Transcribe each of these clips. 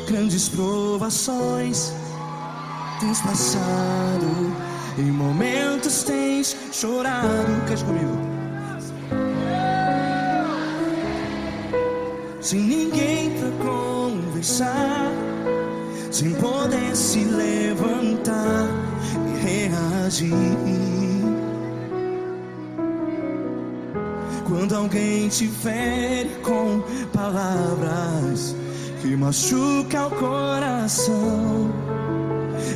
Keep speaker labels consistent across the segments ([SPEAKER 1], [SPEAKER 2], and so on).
[SPEAKER 1] Grandes provações tens passado, em momentos tens chorado. Cante comigo. Sem ninguém pra conversar, sem poder se levantar e reagir. Quando alguém te fere com palavras que machuca o coração,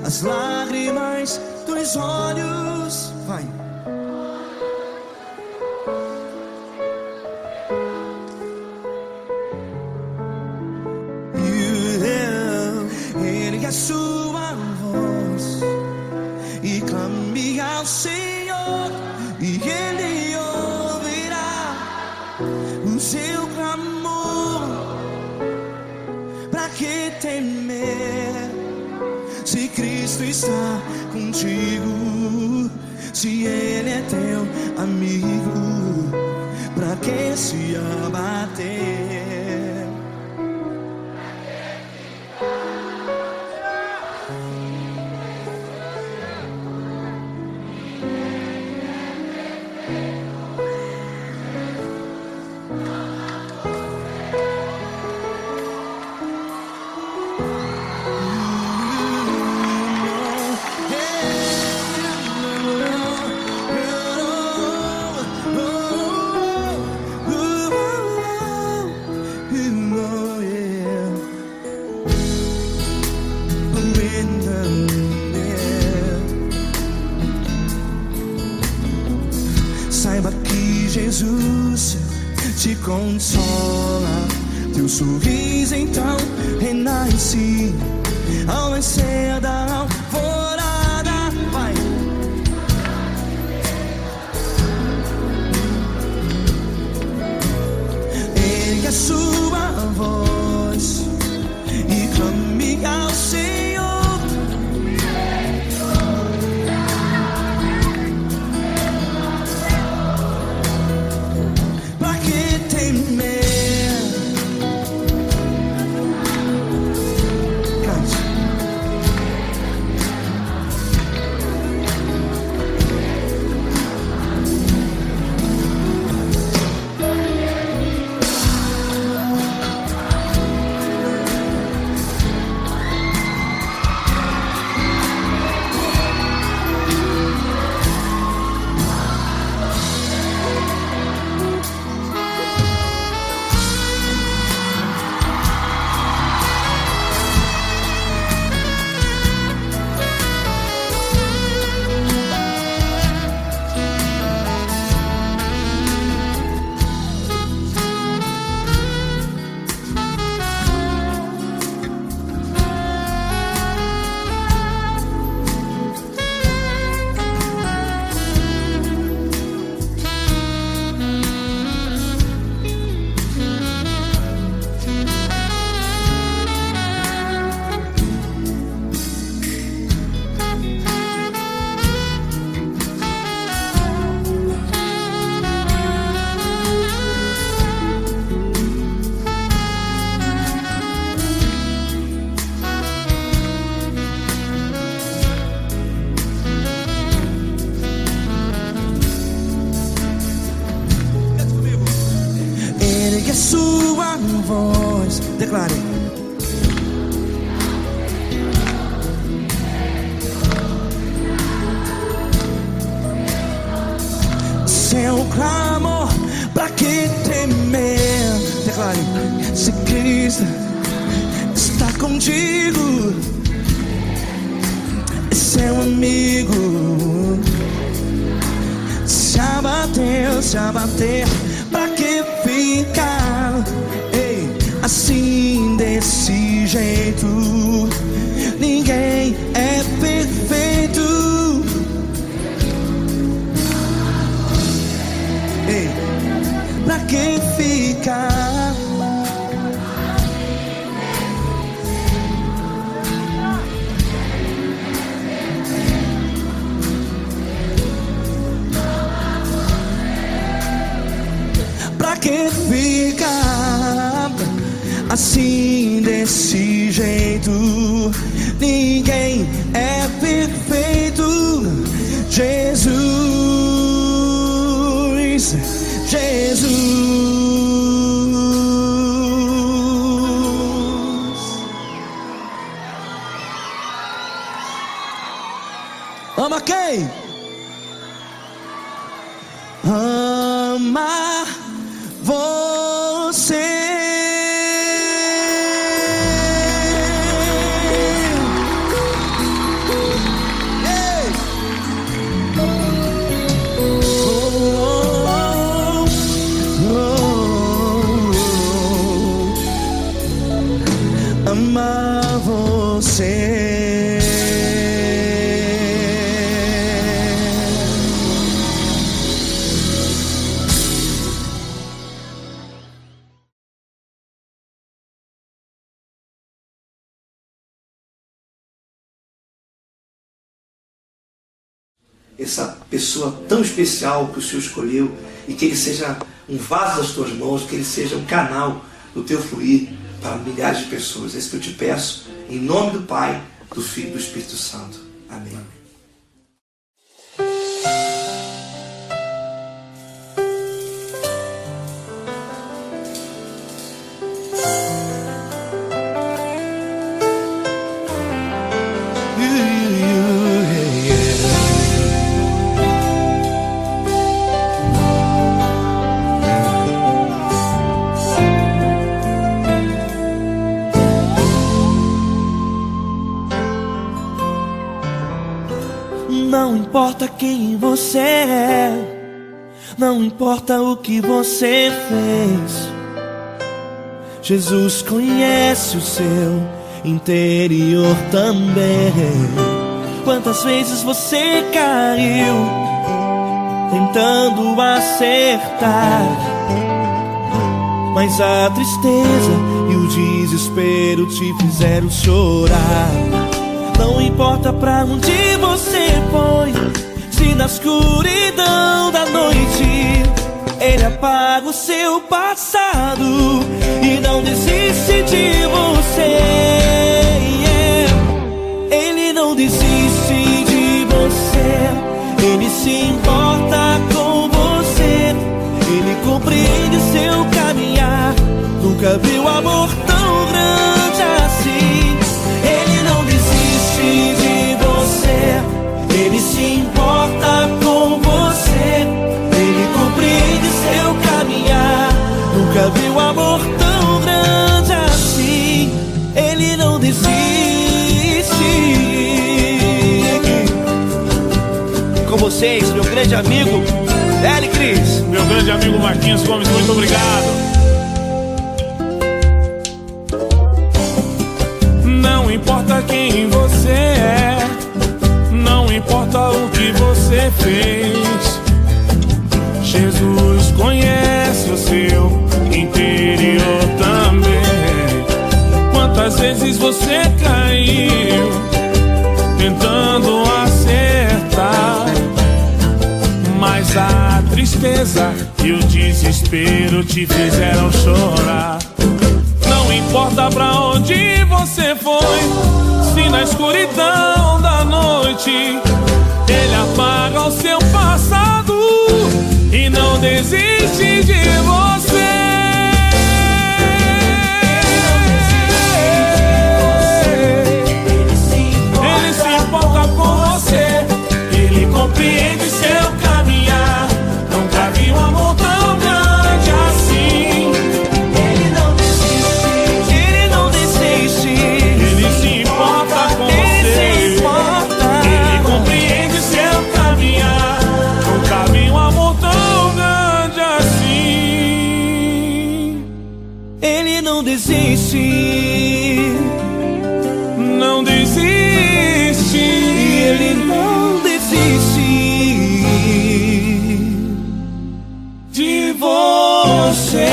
[SPEAKER 1] as lágrimas dos olhos, vai. Ergue a sua voz e clame ao Senhor, e Ele ouvirá o seu clamor. Pra que temer, se Cristo está contigo? Se Ele é teu amigo, pra que se abater? Saiba que Jesus te consola, teu sorriso então renasce ao nascer da alvorada. Vai. Ergue a sua voz e clame ao Senhor. A sua voz, declare. Seu clamor, pra que temer? Declare. Se Cristo está contigo, é seu amigo. Se abater, pra que ficar, ei, assim desse jeito? Ninguém é perfeito. Ei, pra que ficar? Pra pra que ficar assim desse jeito? Ninguém é perfeito. Jesus, Jesus. Ama quem? Ama você. Ei! Ama você.
[SPEAKER 2] Essa pessoa tão especial que o Senhor escolheu, e que ele seja um vaso das tuas mãos, que ele seja um canal do teu fluir para milhares de pessoas. É isso que eu te peço, em nome do Pai, do Filho e do Espírito Santo. Amém.
[SPEAKER 1] Não importa quem você é, não importa o que você fez, Jesus conhece o seu interior também. Quantas vezes você caiu tentando acertar, mas a tristeza e o desespero te fizeram chorar. Não importa pra onde você foi, se na escuridão da noite Ele apaga o seu passado e não desiste de você. Ele não desiste de você, Ele se importa com você, Ele compreende seu caminhar. Nunca viu amor tão grande assim. Ele não desiste de você, Ele se importa com você, Ele compreende seu caminhar. Nunca viu amor tão grande assim. Ele não desiste. Com vocês, meu grande amigo L. Cris.
[SPEAKER 3] Meu grande amigo Marquinhos Gomes, muito obrigado. Não importa quem você é, não importa o que você fez, Jesus conhece o seu interior também. Quantas vezes você caiu tentando acertar, mas a tristeza e o desespero te fizeram chorar. Não importa pra onde você foi, se na escuridão da noite Ele apaga o seu passado e não desiste de você. Ele se importa com você, Ele compreende seu caminhar. Nunca vi um amor tão grande assim.
[SPEAKER 1] Ele não desiste, Ele não desiste.
[SPEAKER 3] Ele se importa com
[SPEAKER 1] Ele
[SPEAKER 3] você,
[SPEAKER 1] se importa.
[SPEAKER 3] Ele compreende seu caminhar. Nunca vi um amor tão grande assim.
[SPEAKER 1] Ele não desiste.
[SPEAKER 3] Não desiste.
[SPEAKER 1] Ele não desiste
[SPEAKER 3] De você.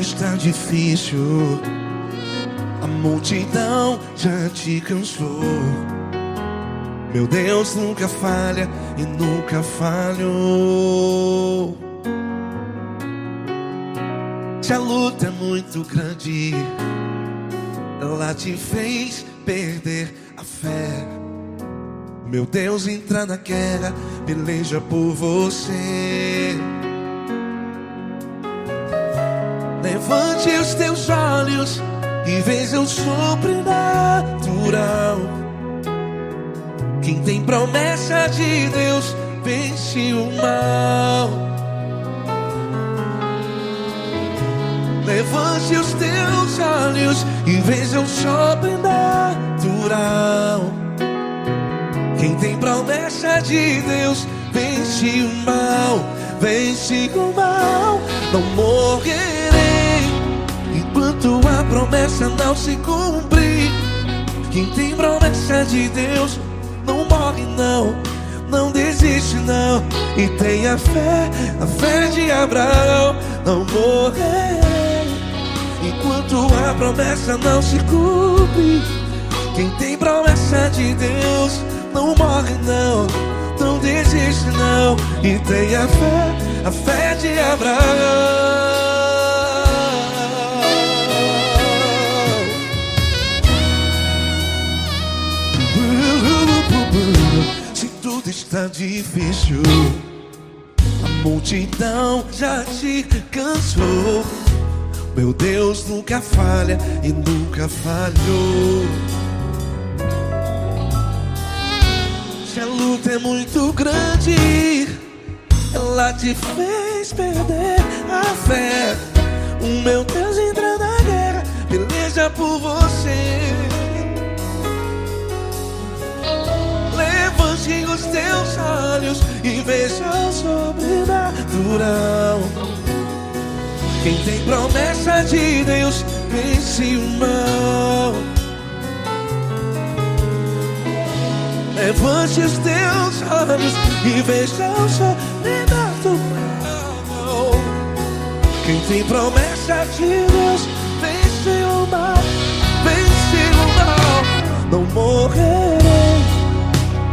[SPEAKER 1] está difícil, a multidão já te cansou. Meu Deus nunca falha e nunca falhou. Se a luta é muito grande, ela te fez perder a fé. Meu Deus entra na guerra, peleja por você. Levante os teus olhos e veja o sobrenatural. Quem tem promessa de Deus vence o mal. Levante os teus olhos e veja o sobrenatural. Quem tem promessa de Deus vence o mal. Vence o mal. Não morrerei enquanto a promessa não se cumprir. Quem tem promessa de Deus não morre não, não desiste não. E tenha fé, a fé de Abraão. Não morrerei enquanto a promessa não se cumpre. Quem tem promessa de Deus não morre não, não desiste não. E tenha fé, a fé de Abraão. Se tudo está difícil, a multidão já te cansou. Meu Deus nunca falha e nunca falhou. Se a luta é muito grande, ela te fez perder a fé. O meu Deus entra na guerra, peleja por você. Levante os teus olhos e veja o sobrenatural. Quem tem promessa de Deus vence o mal. Levante os teus olhos e veja o sobrenatural. Quem tem promessa de Deus vence o mal. Vence o mal. Não morrerei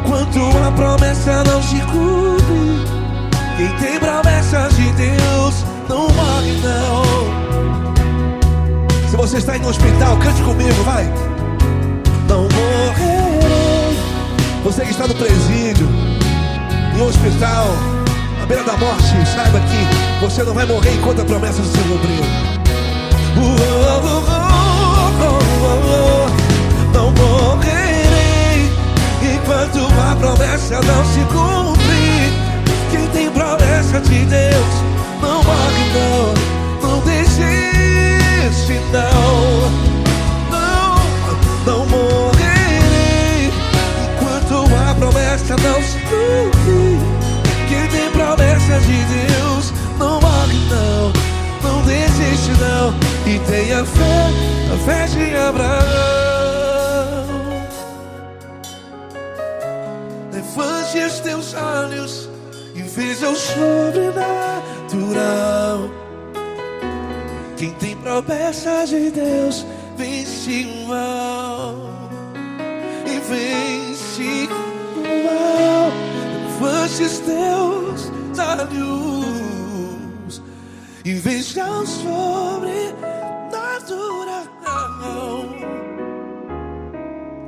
[SPEAKER 1] enquanto a promessa não se cumpre. Quem tem promessa de Deus não morre não. Se você está em um hospital, cante comigo, vai. Não morrerei. Você que está no presídio, em um hospital, à beira da morte, saiba que você não vai morrer enquanto a promessa se cumprir. Não morrerei enquanto a promessa não se cumprir. Quem tem promessa de Deus não morre não, não desiste não. Não morrerei enquanto a promessa não se cumprir. Quem tem promessa de Deus não morre não, não desiste não. E tenha fé, a fé de Abraão. Levante os teus olhos e veja o sobrenatural. Quem tem promessa de Deus vence o mal. E vence o mal. Levante os teus olhos e veja o sobrenatural.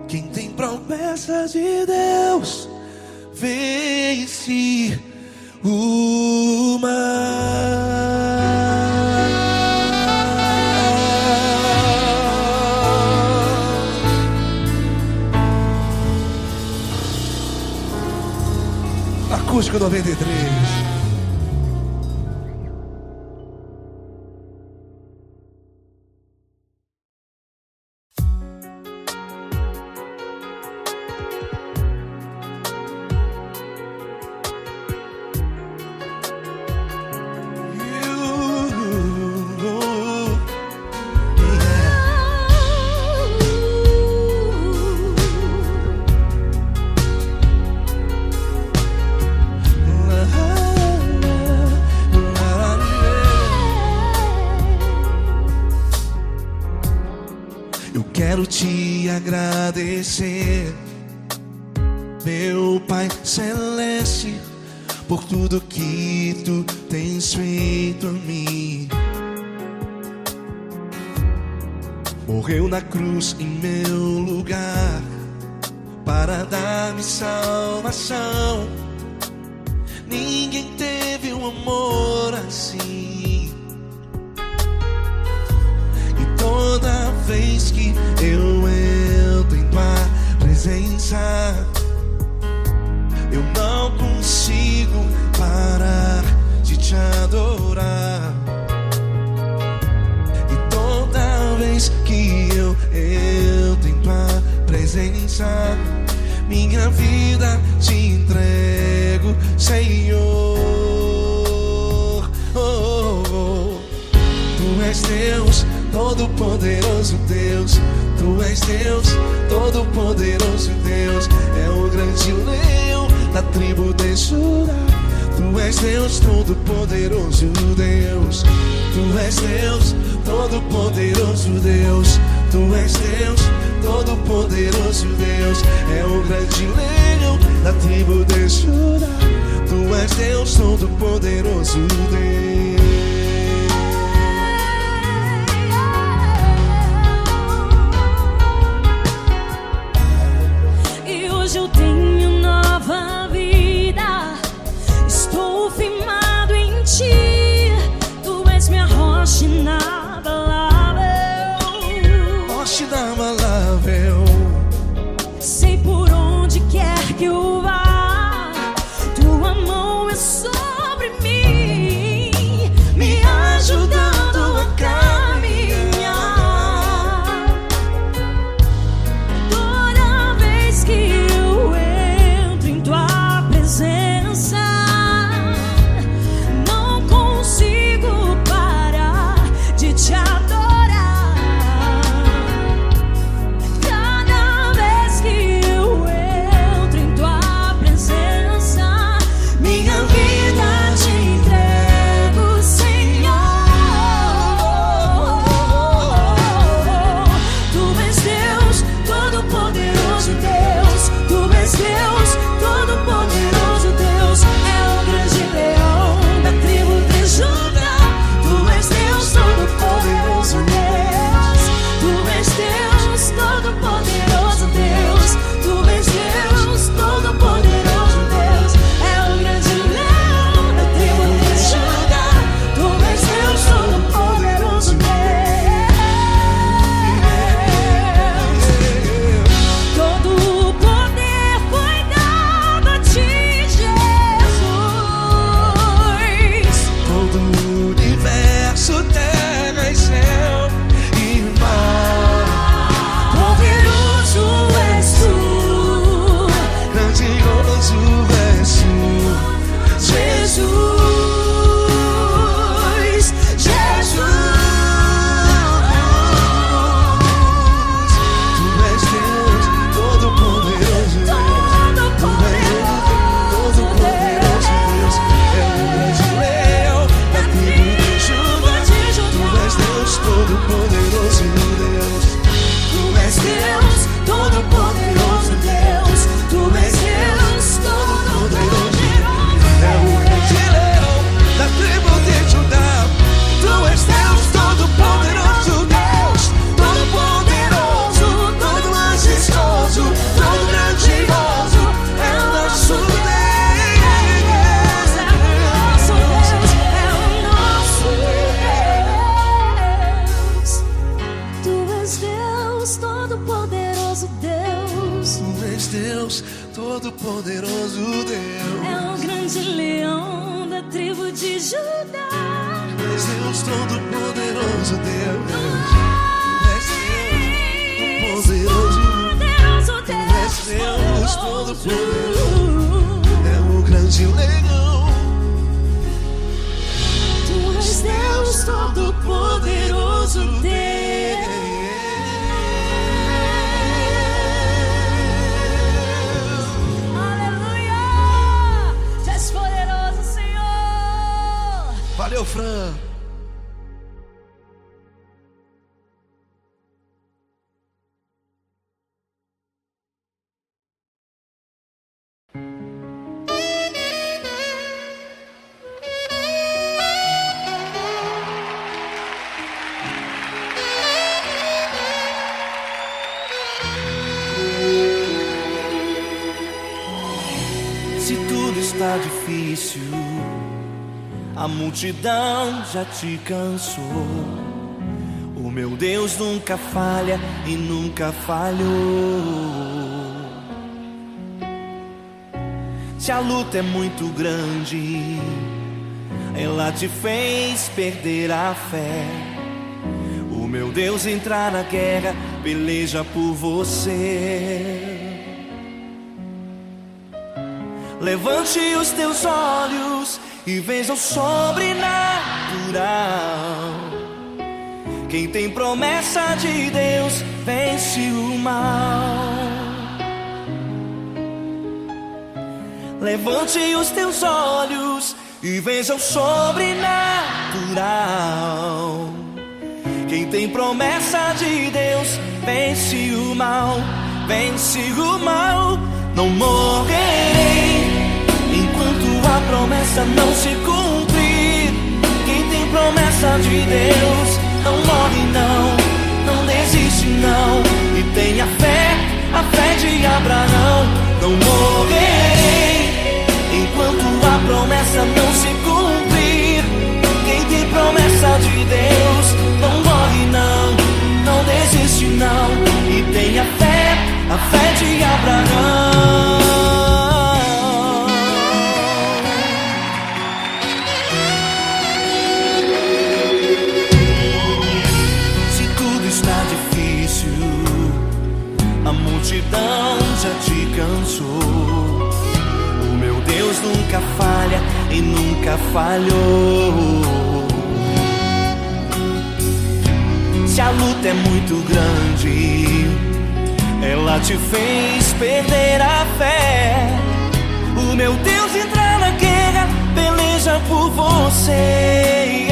[SPEAKER 1] Quem tem promessa de Deus vence o mal. Acústico 93. quero te agradecer, meu Pai Celeste, por tudo que tu tens feito a mim. Morreu na cruz em meu lugar para dar-me salvação. Ninguém teve um amor assim. E toda vez que eu entro em tua presença, eu não consigo parar de te adorar. E toda vez que eu entro em tua presença, minha vida te entrego, Senhor. Tu és Deus, Todo-Poderoso Deus. Tu és Deus, Todo-Poderoso Deus. É o grande leão da tribo de Judá. Tu és Deus, Todo-Poderoso Deus. Tu és Deus, Todo-Poderoso Deus. Tu és Deus, Todo-Poderoso Deus. É o grande leão da tribo de Judá. Tu és Deus, Todo-Poderoso Deus.
[SPEAKER 4] E hoje eu tenho nova vida, estou firmado em ti. Tu és minha rocha inabalável,
[SPEAKER 1] Rocha inabalável.
[SPEAKER 4] sei por onde quer que eu vá, tua mão é sobre mim, me ajudando a caminhar. Toda vez que eu entro em tua presença, não consigo parar de te adorar. Cada vez que eu entro em tua presença, minha vida te entrego, Senhor. Tu és Deus, Todo-Poderoso Deus. Tu és Deus, Todo-Poderoso Deus. É o grande leão da tribo de Judá. Tu és Deus, Todo-Poderoso Deus. Tu és Deus, Todo-Poderoso Deus. Tu és Deus, Todo-Poderoso Deus. É o grande leão da tribo de Judá. Tu és Deus, Todo-Poderoso Deus. Todo o poder foi dado a ti, Jesus.
[SPEAKER 1] Todo o universo, terra e céu e mar.
[SPEAKER 4] Poderoso és tu,
[SPEAKER 1] Grandioso és tu,
[SPEAKER 4] Jesus, Jesus.
[SPEAKER 1] Tu és Deus, Todo-Poderoso Deus. Tu és Todo-Poderoso Deus. É o grande leão da tribo de Judá. Tu és Deus, Todo-Poderoso Deus.
[SPEAKER 4] Tu és Deus, Todo-Poderoso Deus. Tu és Deus, Todo-Poderoso.
[SPEAKER 1] É o grande leão da tribo de Judá. Tu és Deus, Todo-Poderoso Deus. Todo-Poderoso, todo majestoso, todo grandioso. É o nosso Deus.
[SPEAKER 4] É o nosso Deus, é o nosso Deus. Tu és Deus, Todo-Poderoso Deus.
[SPEAKER 1] Tu és Deus, Todo-Poderoso Deus.
[SPEAKER 4] É o grande leão da tribo de Judá.
[SPEAKER 1] Tu és Deus, Todo-Poderoso Deus. Tu és Deus, Todo-Poderoso.
[SPEAKER 4] Poderoso Deus.
[SPEAKER 1] Tu és Deus, Todo-Poderoso. É o grande leão.
[SPEAKER 4] Tu és Deus, Todo-Poderoso Deus. Aleluia! Tu és poderoso, Senhor.
[SPEAKER 1] Valeu, Fran. Se tudo está difícil, a multidão já te cansou. O meu Deus nunca falha e nunca falhou. Se a luta é muito grande, ela te fez perder a fé. O meu Deus entrar na guerra, peleja por você. Levante os teus olhos e veja o sobrenatural. Quem tem promessa de Deus vence o mal. Levante os teus olhos e veja o sobrenatural. Quem tem promessa de Deus vence o mal, vence o mal. Não morrerei enquanto a promessa não se cumprir. Quem tem promessa de Deus não morre não, não desiste não. E tenha fé, a fé de Abraão. Não morrerei enquanto a promessa não se cumprir. Quem tem promessa de Deus não morre não, não desiste não. E tenha fé, a fé de Abraão. Se tudo está difícil, a multidão já te cansou. O meu Deus nunca falha e nunca falhou. Se a luta é muito grande, ela te fez perder a fé. O meu Deus entrar na guerra, peleja por você.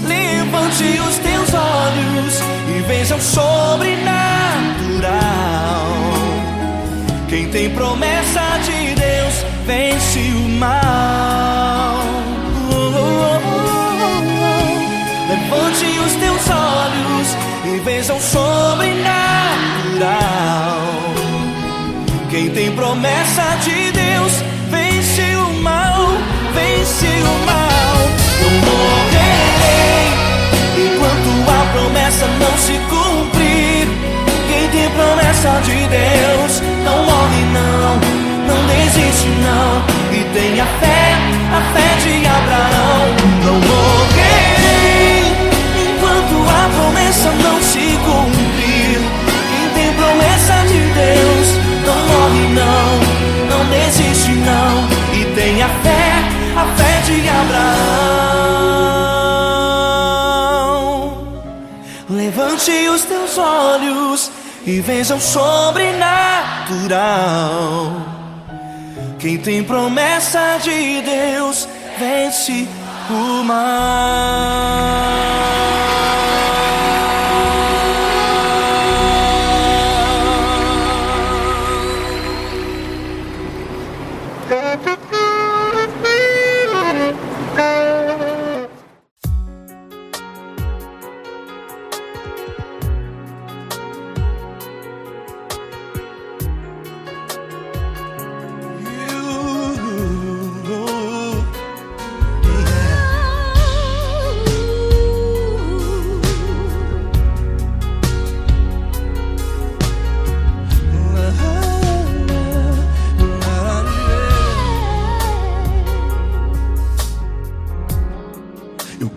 [SPEAKER 1] Levante os teus olhos e veja o sobrenatural. Quem tem promessa de Deus vence o mal. Levante os teus olhos e veja o sobrenatural. Quem tem promessa de Deus vence o mal, vence o mal. Não morrerei enquanto a promessa não se cumprir. Quem tem promessa de Deus não morre não, não desiste não. E tenha fé, a fé de Abraão. Não morrerei enquanto a promessa não se cumprir. Quem tem promessa de Deus não morre não, não desiste não. E tenha fé, a fé de Abraão. Levante os teus olhos e veja o sobrenatural. Quem tem promessa de Deus vence o mal.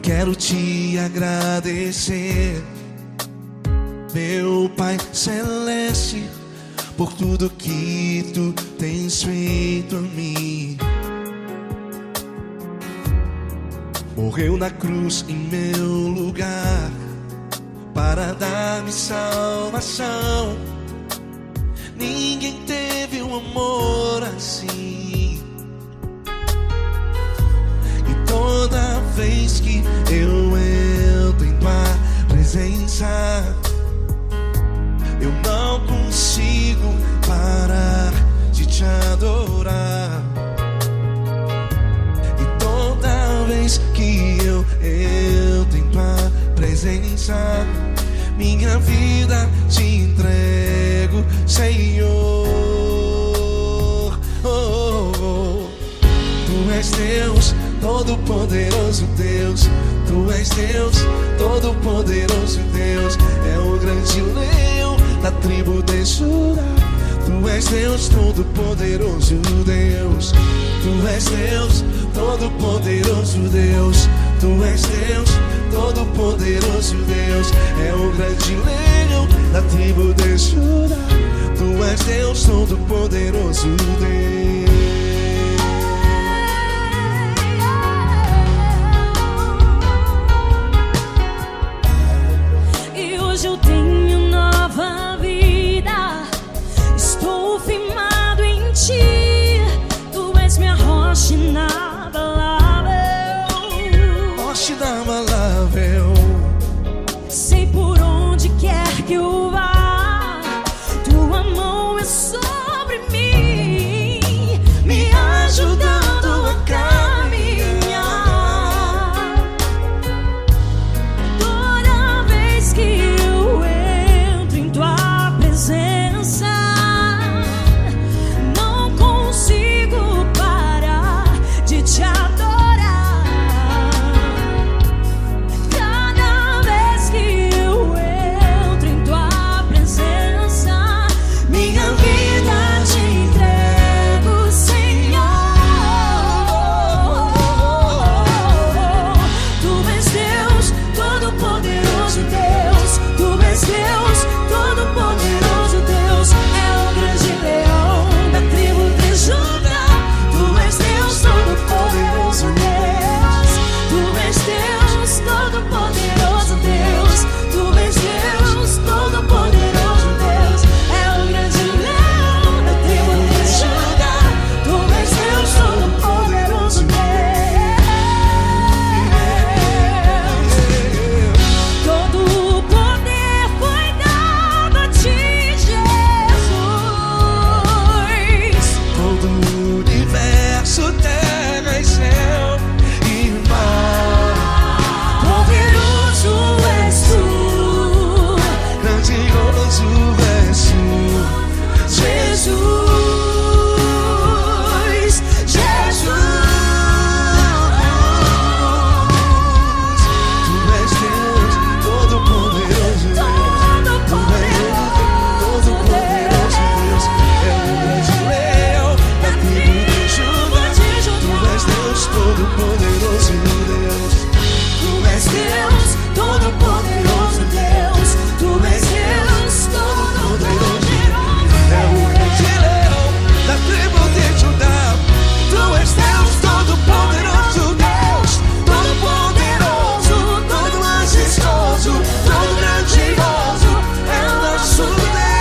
[SPEAKER 1] Quero te agradecer, meu Pai Celeste, por tudo que tu tens feito a mim. Morreu na cruz em meu lugar para dar-me salvação. Ninguém teve um amor assim. E toda vez que eu entro em tua presença, eu não consigo parar de te adorar. E toda vez que eu entro em tua presença, minha vida te entrego, Senhor. Todo-Poderoso Deus, Tu és Deus, Todo-Poderoso Deus, é o grande leão da tribo de Judá. Tu és Deus, Todo-Poderoso Deus, Tu és Deus, Todo-Poderoso Deus, Tu és Deus, Todo-Poderoso Deus, é o grande leão da tribo de Judá. Tu és Deus, Todo-Poderoso Deus.
[SPEAKER 4] Eu tenho nova vida, estou firmado em Ti. Tu és minha rocha inabalável,
[SPEAKER 1] Rocha inabalável.
[SPEAKER 4] sei por onde quer que eu vá, Tua mão é sobre mim, me ajudando a caminhar. Toda vez que não consigo parar de Te adorar. Cada vez que eu entro em Tua presença, minha vida Te entrego, Senhor. Tu és Deus, Todo-Poderoso Deus, Tu és Deus, Todo-Poderoso Deus, é o grande leão da tribo de Judá. Tu és Deus, Todo-Poderoso Deus, Tu és Deus, Todo-Poderoso Deus, Tu és Deus, Todo-Poderoso Deus, é o grande leão da tribo de Judá. Tu és Deus, Todo-Poderoso Deus. Todo o poder foi dado a Ti, Jesus.
[SPEAKER 1] Todo o universo, terra e céu e mar.
[SPEAKER 4] Poderoso és Tu,
[SPEAKER 1] Grandioso és Tu,
[SPEAKER 4] Jesus, Jesus.
[SPEAKER 1] Tu és Deus, Todo-Poderoso Deus, Todo-Poderoso Deus, é o grande leão da tribo de Judá. Tu és Deus, Todo-Poderoso Deus,
[SPEAKER 4] Tu és Deus, Todo-Poderoso Deus, Tu és Deus, Todo-Poderoso.
[SPEAKER 1] é o grande leão da tribo de Judá. Tu és Deus, Todo-Poderoso Deus, Todo-Poderoso, todo majestoso, todo grandioso, é o nosso Deus.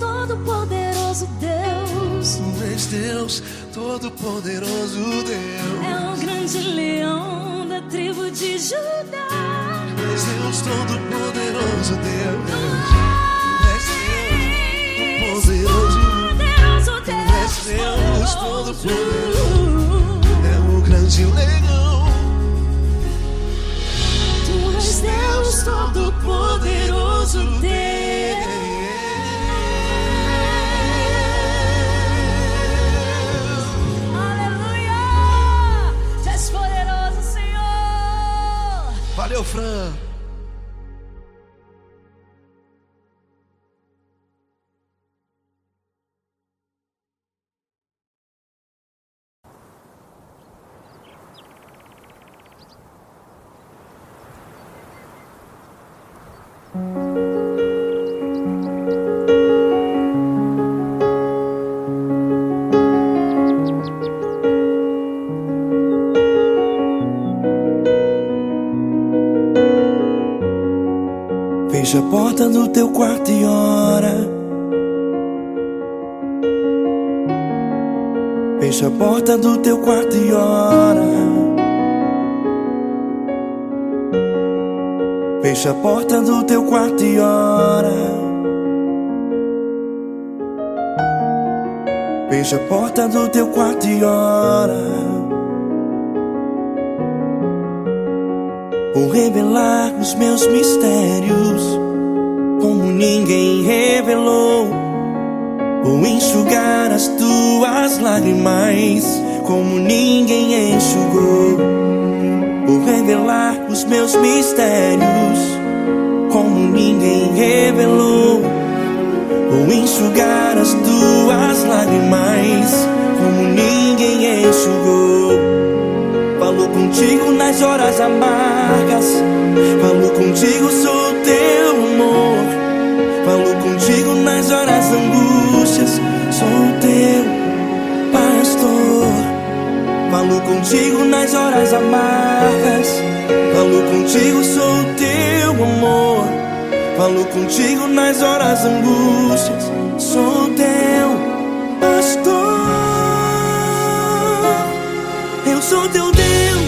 [SPEAKER 4] Todo-Poderoso Deus,
[SPEAKER 1] Tu és Deus, Todo-Poderoso Deus,
[SPEAKER 4] é o grande leão da tribo de Judá.
[SPEAKER 1] Tu és Deus, Todo-Poderoso Deus, Tu és Deus, Todo-Poderoso,
[SPEAKER 4] Poderoso
[SPEAKER 1] Tu és Deus,
[SPEAKER 4] Deus,
[SPEAKER 1] Todo-Poderoso, é o grande leão.
[SPEAKER 4] Tu és Deus, Todo-Poderoso Deus. Aleluia! Tu és poderoso, Senhor.
[SPEAKER 1] Valeu, Fran.
[SPEAKER 2] Fecha a porta do teu quarto e ora. Fecha a porta do teu quarto e ora. Fecha a porta do teu quarto e ora. Fecha a porta do teu quarto e ora. Vou revelar os meus mistérios
[SPEAKER 1] como ninguém revelou, ou enxugar as tuas lágrimas, como ninguém enxugou, ou revelar os meus mistérios, como ninguém revelou, ou enxugar as tuas lágrimas, como ninguém enxugou. Falou contigo nas horas amargas, falou contigo, sou teu amor. Falou contigo nas horas angústias, sou teu pastor. Falou contigo nas horas amargas, falou contigo, sou teu amor. Falou contigo nas horas angústias, sou teu pastor. Eu sou teu Deus,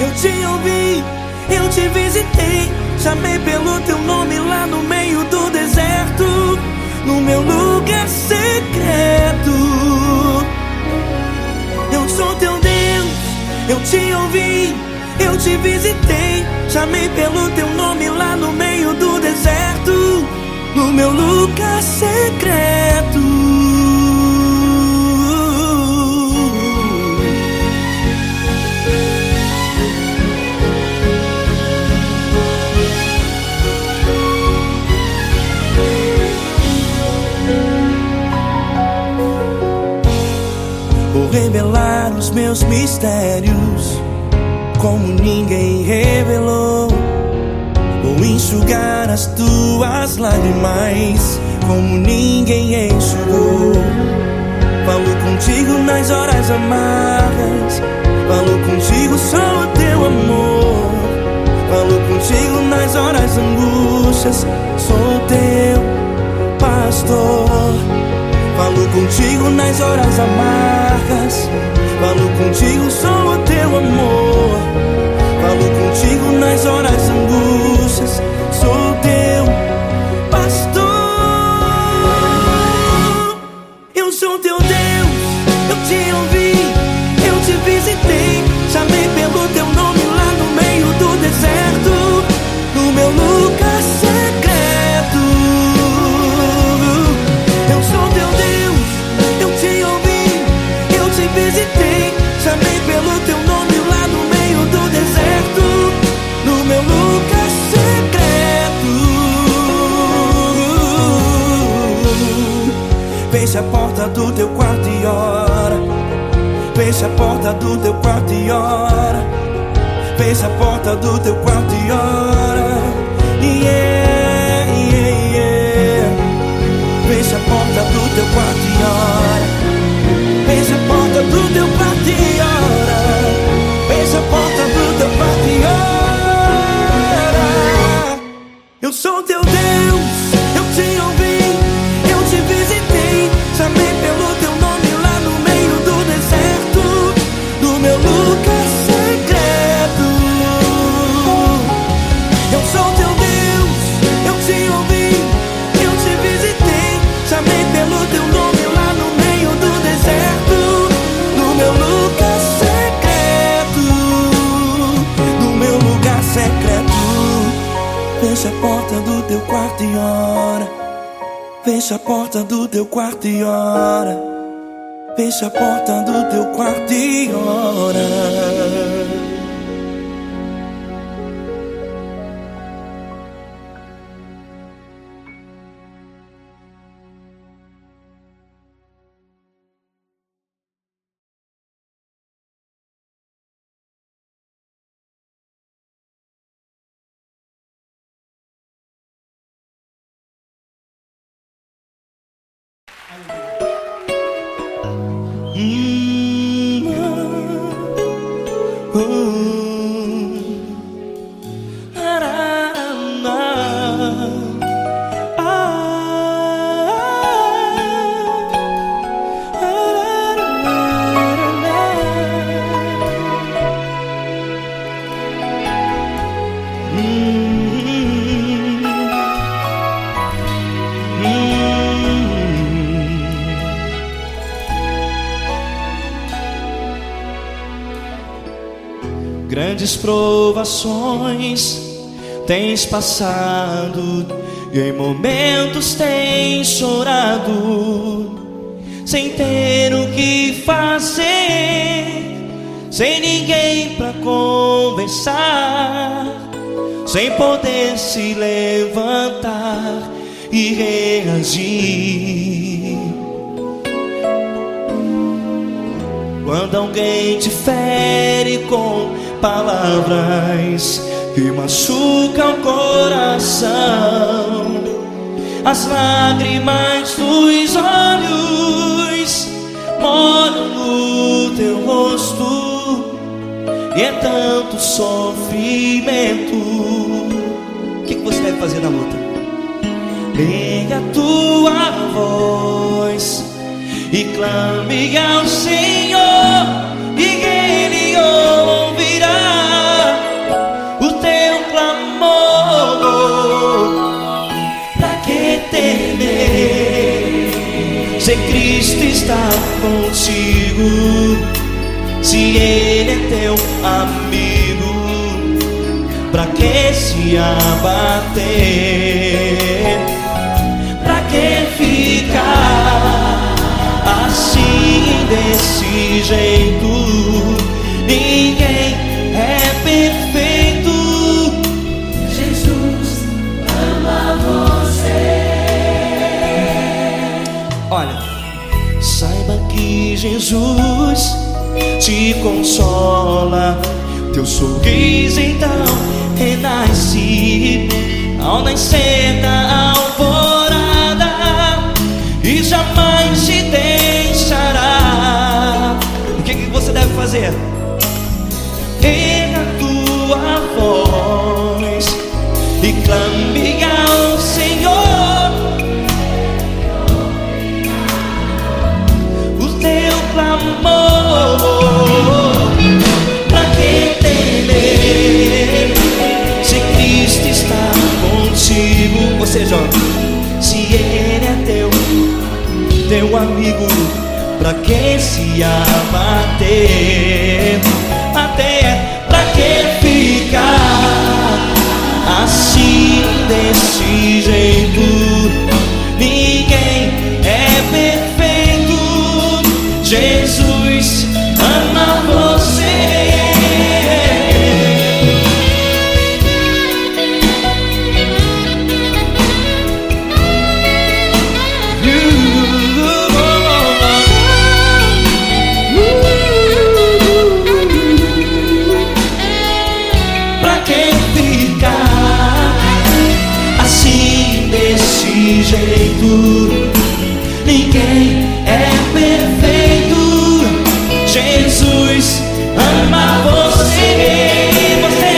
[SPEAKER 1] eu te ouvi, eu te visitei, chamei pelo teu nome lá no meio do deserto, no meu lugar secreto. Eu sou teu Deus, eu te ouvi, eu te visitei, chamei pelo teu nome lá no meio do deserto, no meu lugar secreto. Vou revelar os meus mistérios, como ninguém revelou, vou enxugar as tuas lágrimas, como ninguém enxugou. Falou contigo nas horas amargas, falou contigo, sou teu amor. Falou contigo nas horas angústias, sou teu pastor. Falou contigo nas horas amargas, falou contigo, sou o teu amor. Falou contigo nas horas angústias, sou teu pastor. Eu sou teu Deus, eu te ouvi, eu te visitei, chamei pelo teu nome lá no meio do deserto, no meu lugar secreto. Eu sou teu Deus, eu te ouvi, eu te visitei, chamei pelo teu nome lá no meio do deserto, no meu lugar secreto. Fecha a porta do teu quarto e ora. Fecha a porta do teu quarto e ora. Fecha a porta do teu quarto e ora. Yeah, yeah, yeah. Fecha a porta do teu quarto e ora. Fecha a porta do teu quarto e ora. Fecha a porta do teu quarto e ora. Eu sou teu Deus, eu te ouvi, eu te visitei, chamei pelo teu nome lá no meio do deserto, no meu lugar secreto. Eu sou teu Deus, eu te ouvi, eu te visitei, chamei pelo teu nome lá no meio do deserto, no meu lugar secreto, no meu lugar secreto. Fecha a porta do teu quarto e ora. Fecha a porta do teu quarto e ora. Fecha a porta do teu quarto e ora. Grandes provações tens passado, e em momentos tem chorado, sem ter o que fazer, sem ninguém pra conversar, sem poder se levantar e reagir. Quando alguém te fere com palavras que machucam o coração, as lágrimas dos olhos molham no teu rosto, e é tanto sofrimento. O que você deve fazer na luta? Erga a tua voz e clame ao Senhor, e Ele ouvirá o teu clamor. Pra que temer, se Cristo está contigo, se Ele é teu amigo? Pra que se abater? Pra que ficar assim, desse jeito? Ninguém é perfeito.
[SPEAKER 4] Jesus ama você.
[SPEAKER 1] Olha, saiba que Jesus te consola, teu sorriso então renasce ao nascer da alvorada, e jamais te deixará. O que você deve fazer? Erga a tua voz e clame ao Senhor, o teu clamor. Pra que temer, se Cristo está contigo? Você joga. Se Ele é teu amigo, pra que se abater? Até pra que ficar assim, desse jeito? Ninguém é perfeito. Jesus ama você. Jeito, ninguém é perfeito. Jesus ama você. Você,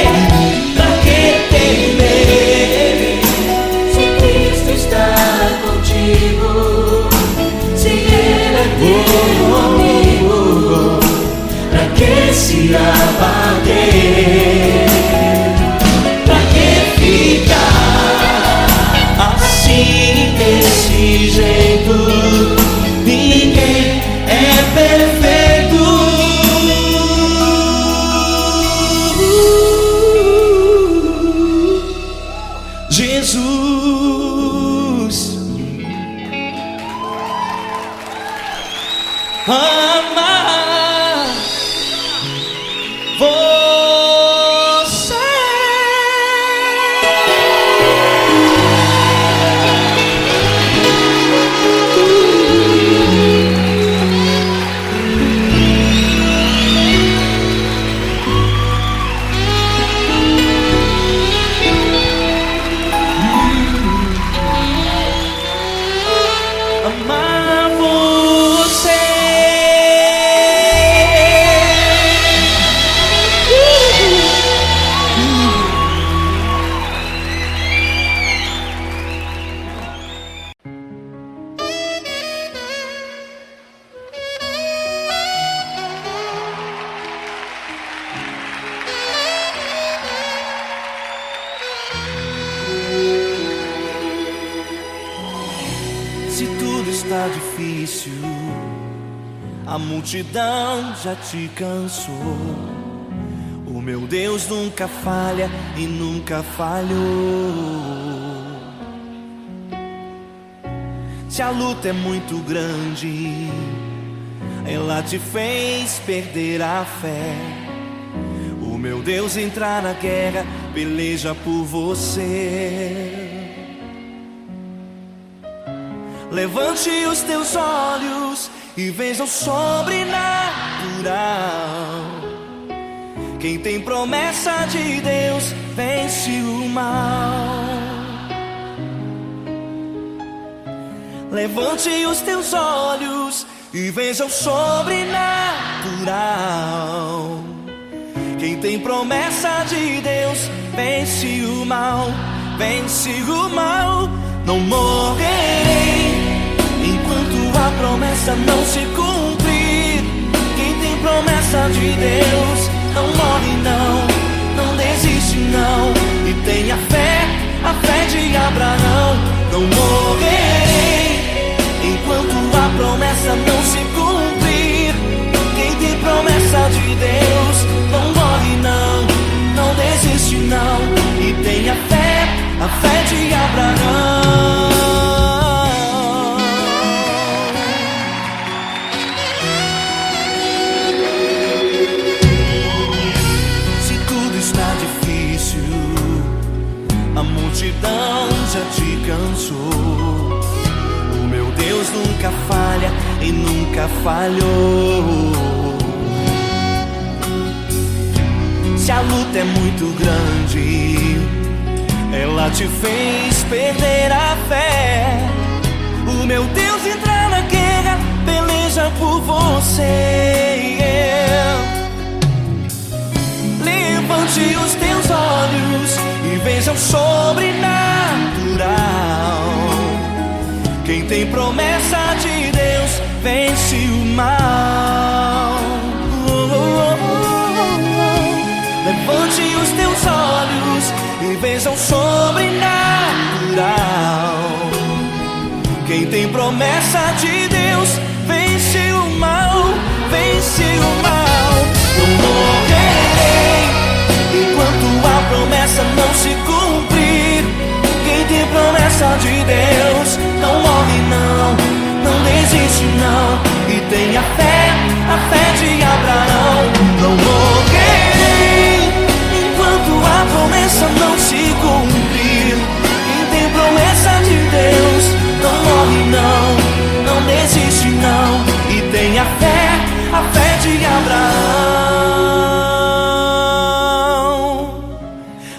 [SPEAKER 1] pra que temer,
[SPEAKER 4] Se Cristo está contigo, se Ele é teu amigo,
[SPEAKER 1] pra que se abater? Pra que ficar assim, desse jeito? Ninguém é perfeito. Jesus ama você. Amar você. Se tudo está difícil, a multidão já te cansou. O meu Deus nunca falha e nunca falhou. Se a luta é muito grande, ela te fez perder a fé. O meu Deus entrar na guerra, peleja por você. Levante os teus olhos e veja o sobrenatural. Quem tem promessa de Deus vence o mal. Levante os teus olhos e veja o sobrenatural. Quem tem promessa de Deus vence o mal, vence o mal. Não morrerei enquanto a promessa não se cumprir. Quem tem promessa de Deus não morre não, não desiste não. E tenha fé, a fé de Abraão. Não morrerei enquanto a promessa não se cumprir. Quem tem promessa de Deus não morre não, não desiste não. E tenha fé, a fé de Abraão. Se tudo está difícil, a multidão já te cansou. O meu Deus nunca falha e nunca falhou. Se a luta é muito grande, ela te fez perder a fé. O meu Deus entrar na guerra, peleja por você. Levante os teus olhos e veja o sobrenatural. Quem tem promessa de Deus vence o mal. Levante os teus olhos e veja o sobrenatural. Quem tem promessa de Deus vence o mal, vence o mal. Não morrerei enquanto a promessa não se cumprir. Quem tem promessa de Deus não morre não, não desiste não. E tenha fé, a fé de Abraão. Não morrerei enquanto a promessa não se cumprir. Quem tem promessa de Deus não morre não, não desiste não. E tenha fé, a fé de Abraão.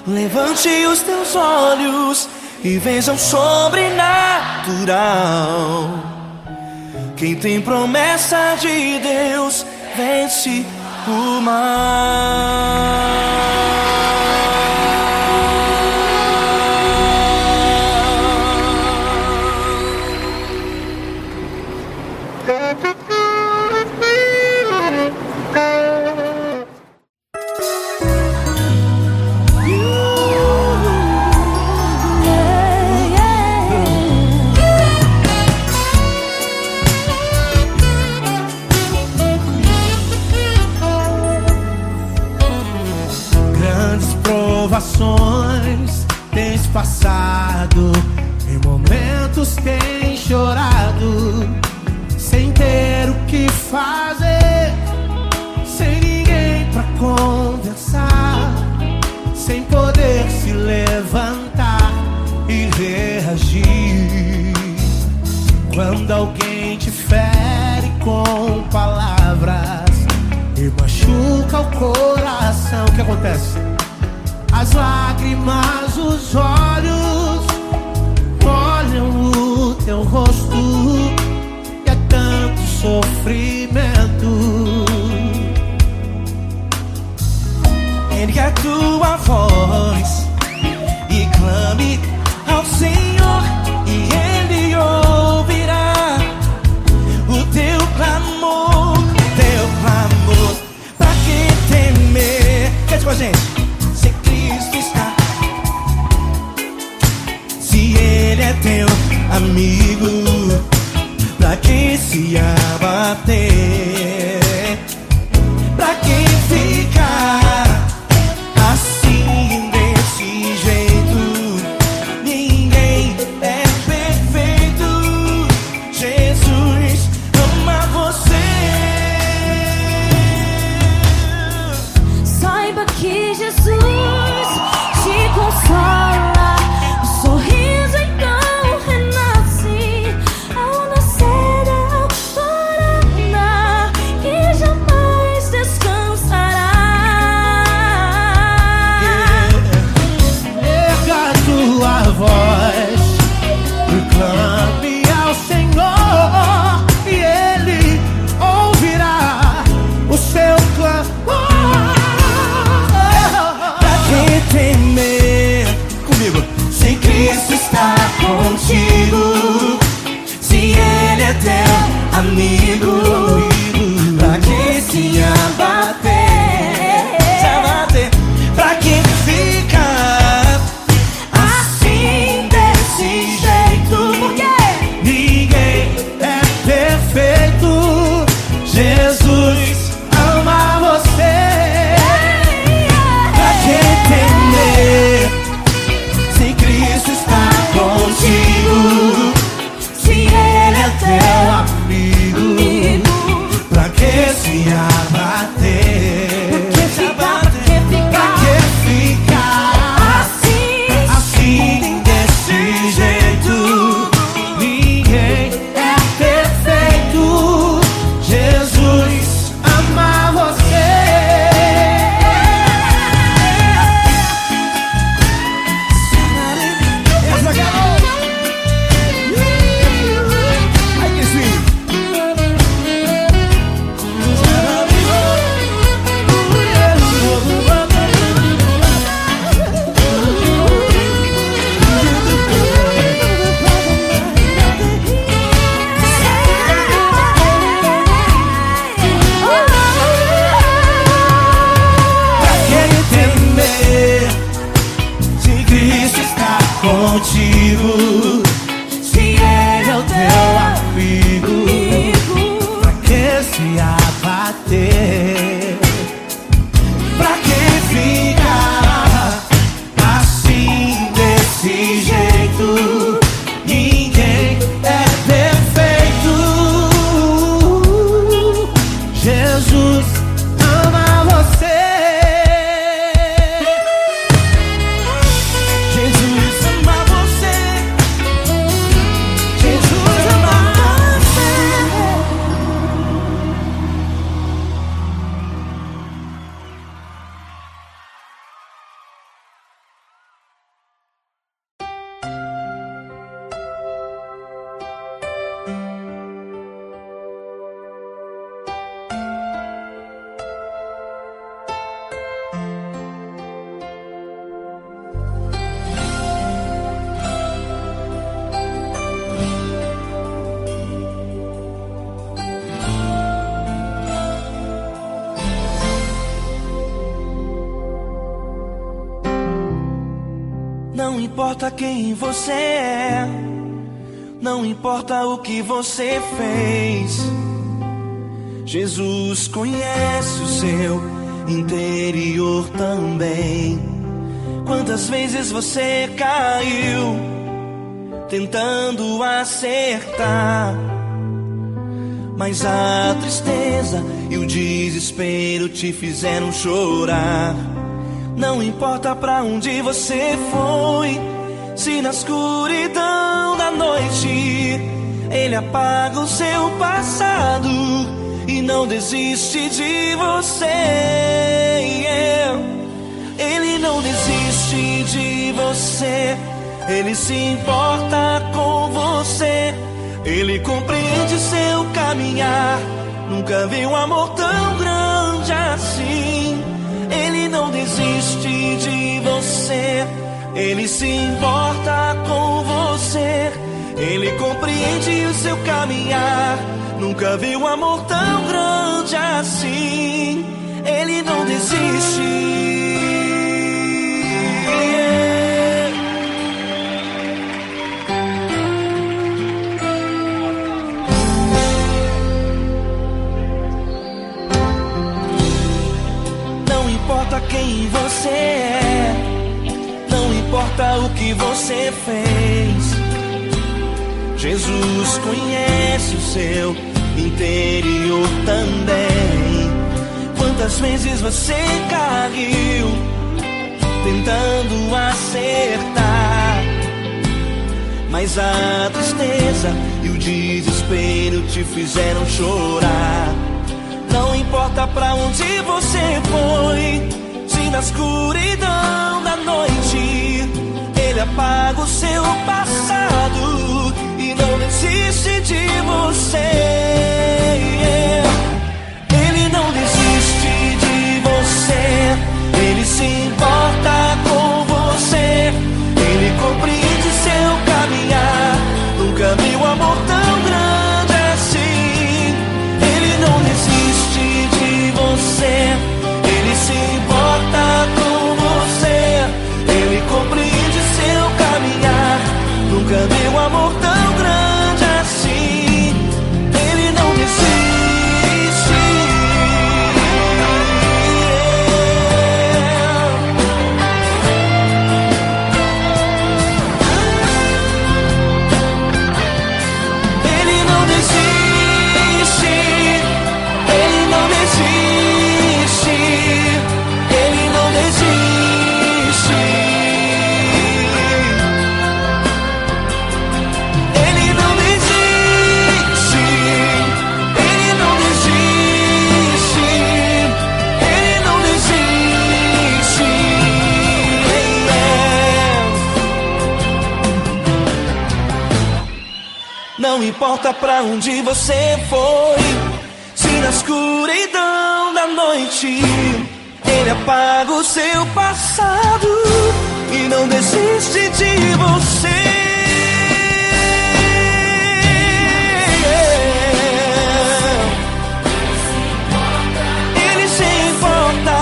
[SPEAKER 1] Levante os teus olhos e veja o sobrenatural. Quem tem promessa de Deus vence o mal.
[SPEAKER 3] Tens passado, em momentos tens chorado, sem ter o que fazer, sem ninguém pra conversar, sem poder se levantar e reagir. Quando alguém te fere com palavras e machuca o coração, o que acontece? As lágrimas, os olhos olham o teu rosto e é tanto sofrimento.
[SPEAKER 1] Ergue a tua voz e clame ao Senhor e Ele ouvirá o teu clamor, pra que temer? Cante com a gente. Ele é teu amigo, pra que se abater? Pra que ficar assim desse jeito? Ninguém é perfeito.
[SPEAKER 4] Jesus te consola. O sorriso então renasce ao nascer da alvorada, que jamais descansará.
[SPEAKER 3] Erga a tua voz, proclame ao Senhor, e Ele ouvirá o seu clamor.
[SPEAKER 1] Pra que temer? Comigo. Se Cristo está contigo, se Ele é teu amigo, pra que se abater? Pra que ficar assim desse jeito?
[SPEAKER 4] Porque
[SPEAKER 3] Ninguém é perfeito. Jesus ama você.
[SPEAKER 1] Pra que temer? Se Cristo está contigo, se Ele é teu amigo, pra que se abater? Pra que ficar assim desse jeito?
[SPEAKER 3] Ninguém é perfeito. Jesus ama você.
[SPEAKER 1] Ai, que sweet. Pra que temer? Se Cristo está contigo, se Ele é o teu amigo, pra que se abater? Pra que ficar assim desse jeito? Ninguém é perfeito.
[SPEAKER 3] Jesus ama você.
[SPEAKER 1] Jesus ama você. Jesus ama você. Não importa quem você é, não importa o que você fez, Jesus conhece o seu interior também. Quantas vezes você caiu tentando acertar, mas a tristeza e o desespero te fizeram chorar. Não importa pra onde você foi, se na escuridão da noite Ele apaga o seu passado e não desiste de você. Ele não desiste de você, Ele se importa com você, Ele compreende seu caminhar. Nunca vi um amor tão grande assim. Ele não desiste de você, Ele se importa com você, Ele compreende o seu caminhar. Nunca vi um amor tão grande assim. Ele não desiste. Não importa quem você é, não importa o que você fez, Jesus conhece o seu interior também. Quantas vezes você caiu tentando acertar, mas a tristeza e o desespero te fizeram chorar. Não importa pra onde você foi, se na escuridão da noite Ele apaga o seu passado e não desiste de você. Ele não desiste de você, Ele se importa com você, Ele compreende seu caminhar. Nunca vi um amor tão grande assim. Ele não desiste de você, Ele se importa com você, Ele compreende seu caminhar. Nunca vi um amor tão grande assim. Ele não desiste. Não importa pra onde você foi, se na escuridão da noite Ele apaga o seu passado e não desiste de você. Ele se importa,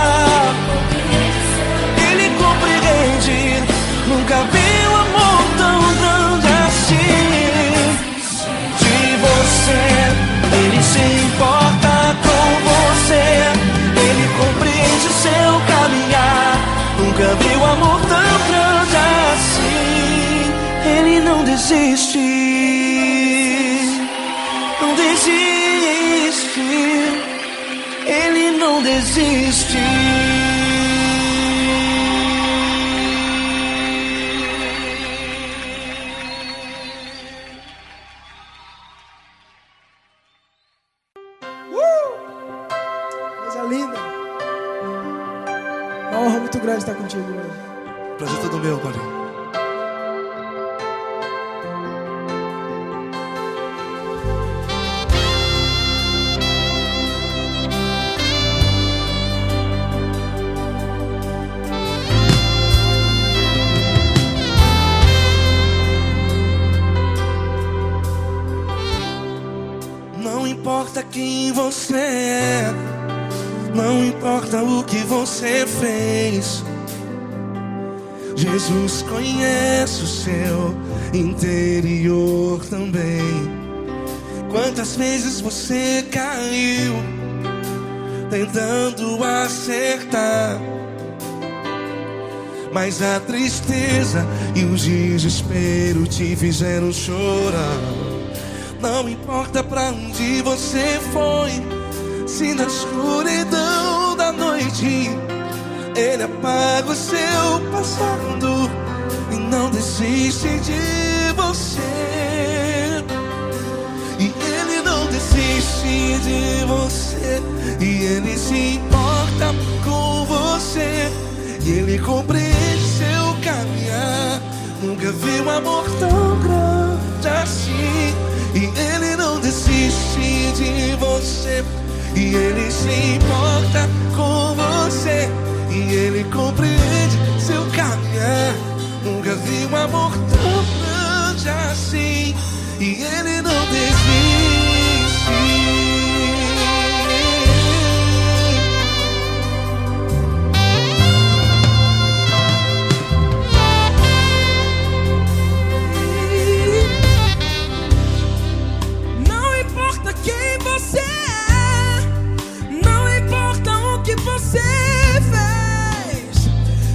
[SPEAKER 1] Ele compreende. Nunca vi um amor tão grande assim. Ele se importa com você, Ele compreende o seu caminhar. Nunca vi um amor tão grande assim. Ele não desiste, não desiste, Ele não desiste.
[SPEAKER 5] Uma honra muito grande estar contigo hoje.
[SPEAKER 2] Prazer todo meu, Paulinho.
[SPEAKER 1] Não importa quem você é, não importa o que você fez, Jesus conhece o seu interior também. Quantas vezes você caiu tentando acertar, mas a tristeza e o desespero te fizeram chorar. Não importa pra onde você foi, se na escuridão da noite Ele apaga o seu passado e não desiste de você. E Ele não desiste de você, e Ele se importa com você, e Ele compreende seu caminhar. Nunca vi um amor tão grande assim. E Ele não desiste de você, e Ele se importa com você, e Ele compreende seu caminhar. Nunca vi um amor tão grande assim. E Ele não desiste.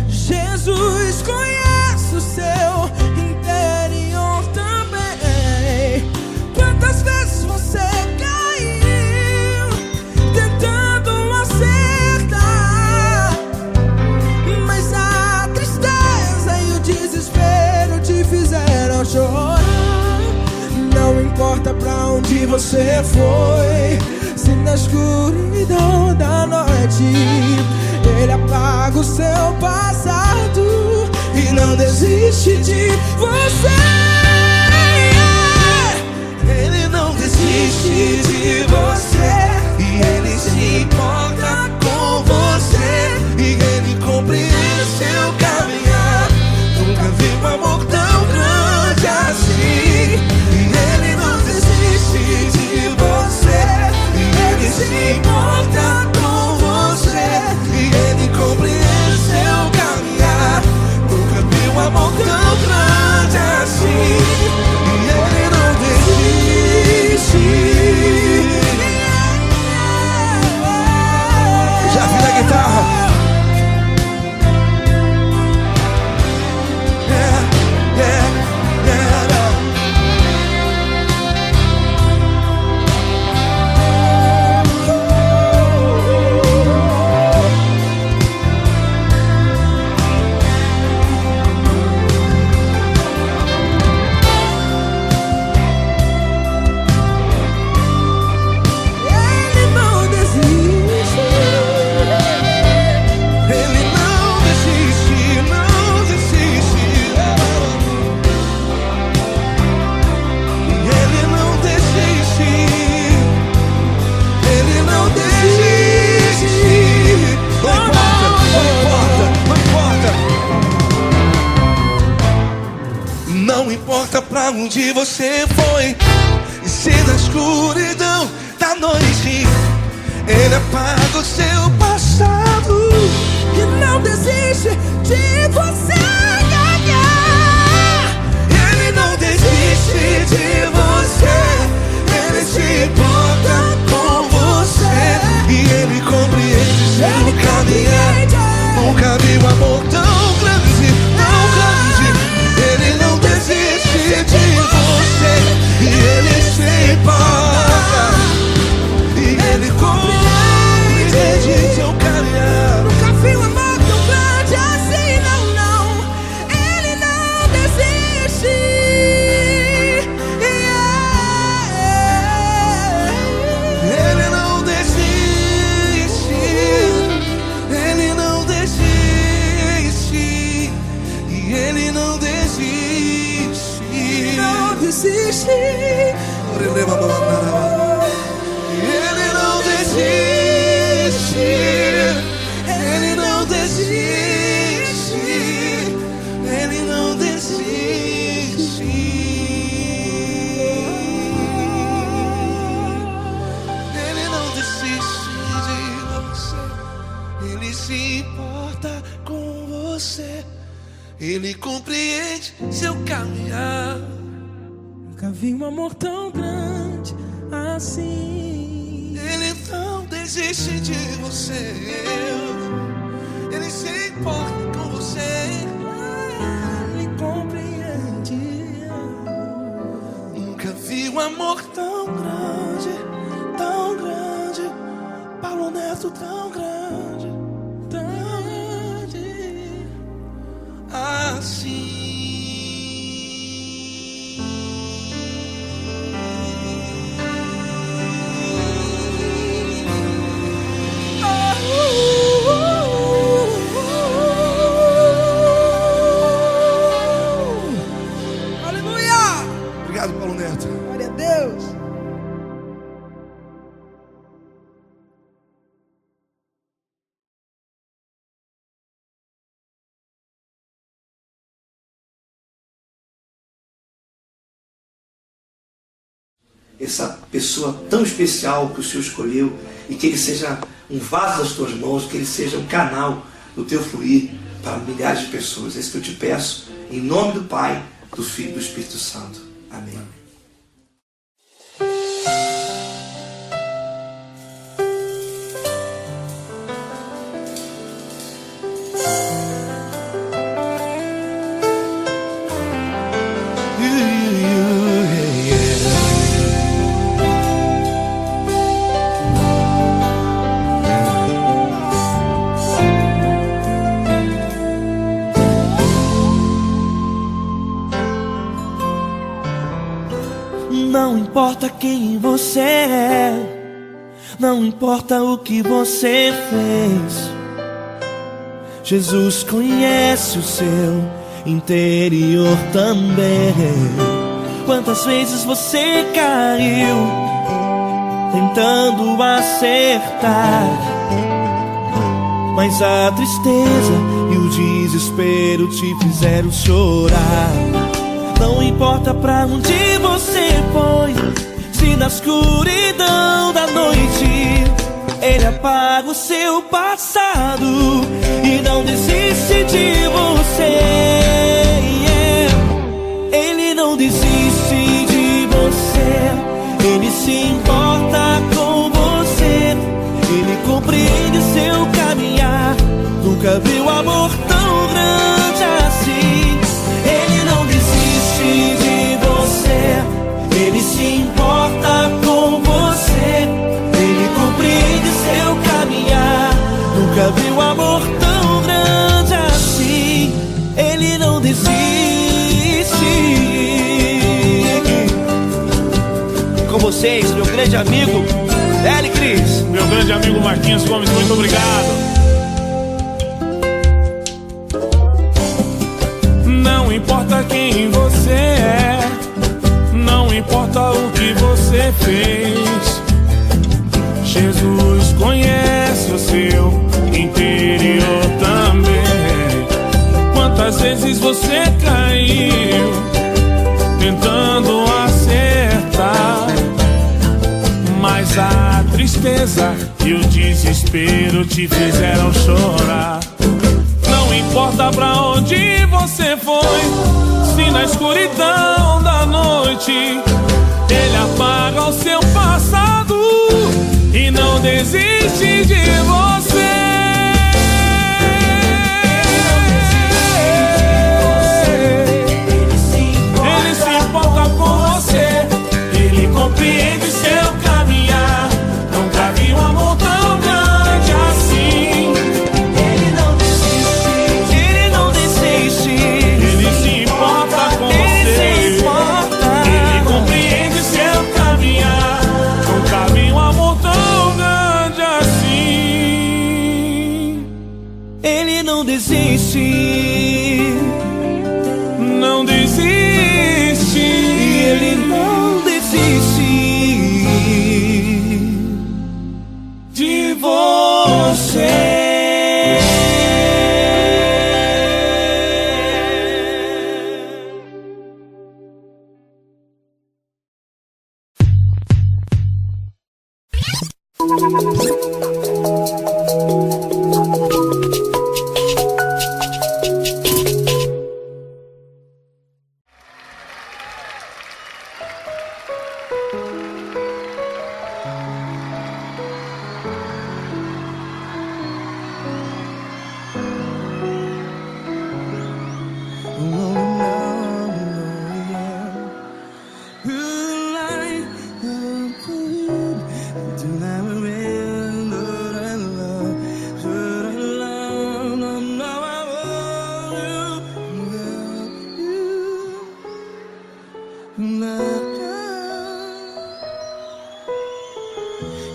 [SPEAKER 5] Jesus conhece o seu interior também. você foi. Se na escuridão da noite Ele apaga o seu passado e não desiste de você. Ele não desiste de você e Ele se importa com você e Ele compreende seu caminhar. Nunca vi um amor tão grande assim. E Ele não desiste de você e Ele se importa com você e Ele compreende seu caminhar. Nunca vi um amor tão grande assim. E Ele não desiste. Já vi na guitarra. Não importa pra onde você foi, e se na escuridão da noite Ele apaga o seu passado e não desiste de você. Ele não desiste de você. Ele se importa com você e Ele compreende seu caminhar. Nunca vi um amor tão grande, tão grande. Ele não desiste de você e Ele se importa e Ele compreende seu caminhar. Nunca vi um amor tão grande assim, não, não. Ele não desiste. Ele não desiste. Ele não desiste. E Ele não desiste. Não desiste. Ele não desiste. Ele não desiste. Ele não desiste. Ele não desiste de você. Ele se importa com você. Ele compreende seu caminhar. Nunca vi um amor tão grande assim. Ele não desiste de você. Ele se importa com você. Ele compreende. Nunca vi um amor tão grande, tão grande. Paulo Neto tão grande, tão grande assim. Obrigado, Paulo Neto. Glória a Deus.
[SPEAKER 2] Essa pessoa tão especial que o Senhor escolheu e que Ele seja um vaso das tuas mãos, que Ele seja um canal do teu fluir para milhares de pessoas. É isso que eu te peço, em nome do Pai, do Filho e do Espírito Santo. Amém.
[SPEAKER 1] importa quem você é, não importa o que você fez, Jesus conhece o seu interior também. Quantas vezes você caiu tentando acertar, mas a tristeza e o desespero te fizeram chorar. Não importa pra onde você foi, se na escuridão da noite Ele apaga o seu passado e não desiste de você. Ele não desiste de você, Ele se importa com você, Ele compreende seu caminhar. Nunca viu amor tão grande assim. Ele não desiste de você, Ele se importa com você, Ele compreende seu caminhar. Nunca viu amor tão grande assim. Ele não desiste. Com vocês, meu grande amigo L. Cris.
[SPEAKER 3] Meu grande amigo Marquinhos Gomes, muito obrigado. Não importa quem você é, não importa o que você fez, Jesus conhece o seu interior também. Quantas vezes você caiu tentando acertar, mas a tristeza e o desespero te fizeram chorar. Não importa pra onde você foi, se na escuridão da noite Ele apaga o seu passado e não desiste de você. Ele se importa com você, Ele compreende seu caminhar. Nunca vi um amor tão grande assim.
[SPEAKER 1] Ele não desiste, Ele não desiste.
[SPEAKER 3] Ele se importa com
[SPEAKER 1] Ele
[SPEAKER 3] você,
[SPEAKER 1] se importa.
[SPEAKER 3] Ele compreende seu caminhar. Nunca vi um amor tão grande assim.
[SPEAKER 1] Ele não desiste,
[SPEAKER 3] não desiste.
[SPEAKER 1] Ele não desiste de você.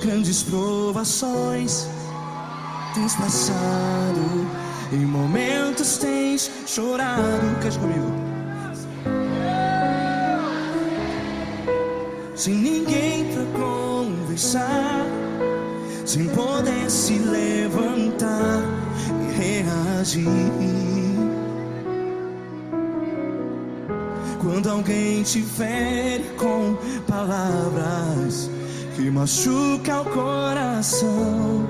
[SPEAKER 5] Grandes provações tens passado, em momentos tens chorado. Cante comigo. Sem ninguém pra conversar, sem poder se levantar e reagir. Quando alguém te fere com palavras que machuca o coração,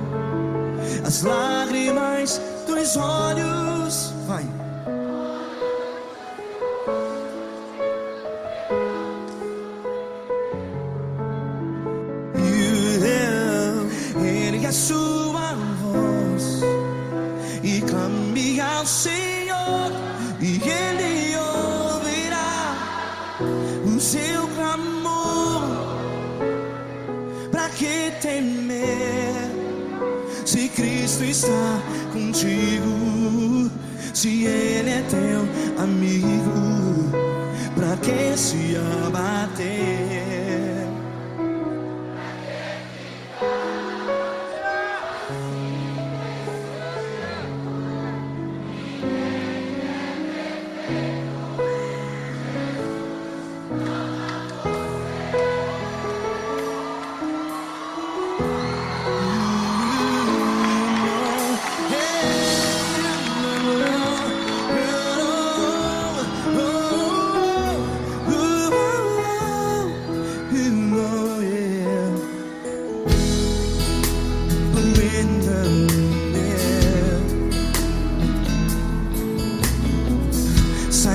[SPEAKER 5] as lágrimas dos olhos, vai. Ergue a sua voz e clame ao Senhor, e Ele ouvirá o seu clamor. Pra que temer, se Cristo está contigo? Se Ele é teu amigo, pra que se abater?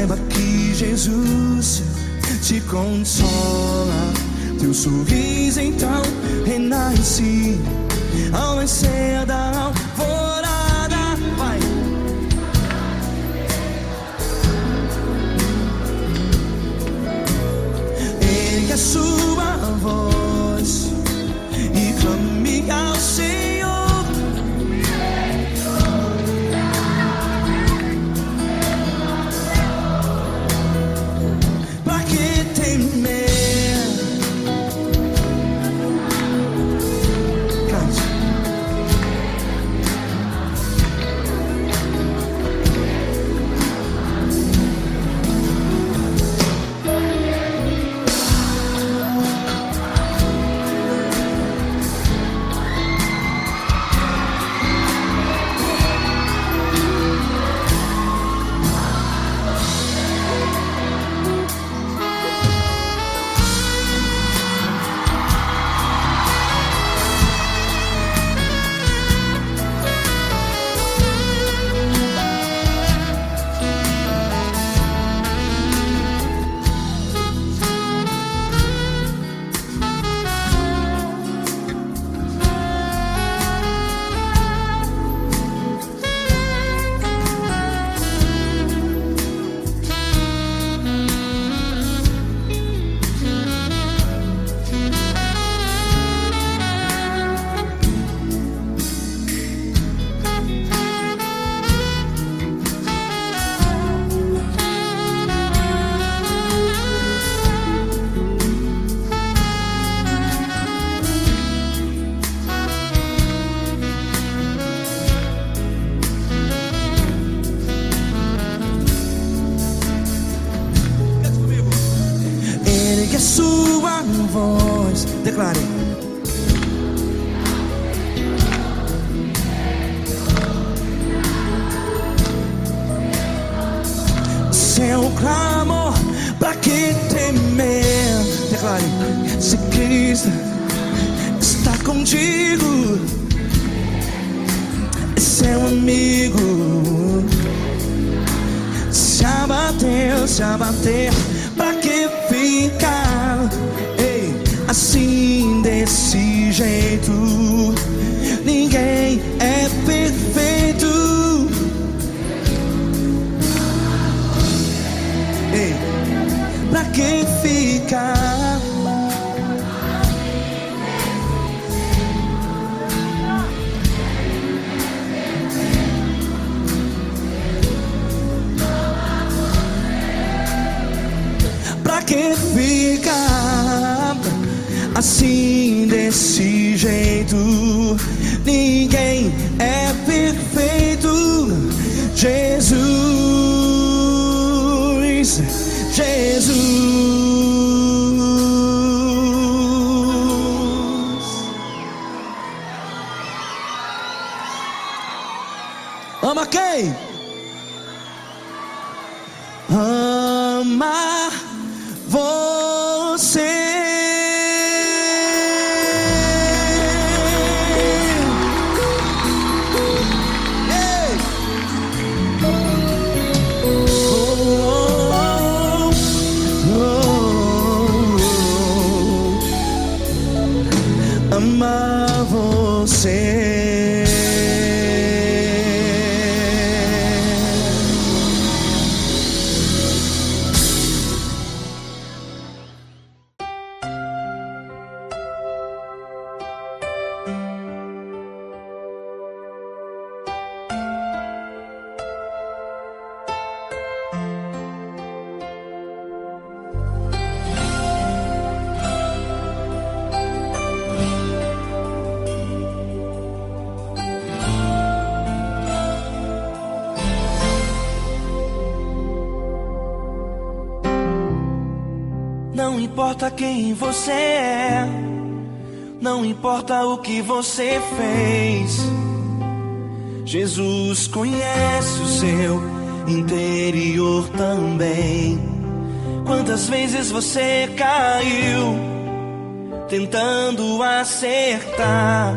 [SPEAKER 5] Saiba que Jesus te consola. Teu sorriso então renasce ao nascer da alvorada. Vai. Ergue a sua voz e clame ao Senhor. Pra que temer? Ergue a sua voz, declare. Seu clamor, pra que temer? Declare. Se Cristo está contigo, é seu amigo. Se abater, pra que ficar assim desse jeito? Ninguém é perfeito. Pra que ficar? Pra que ficar assim desse jeito? Ninguém é perfeito. Jesus. Ama quem? Ama você. Amar você.
[SPEAKER 1] Não importa quem você é, não importa o que você fez, Jesus conhece o seu interior também. Quantas vezes você caiu tentando acertar,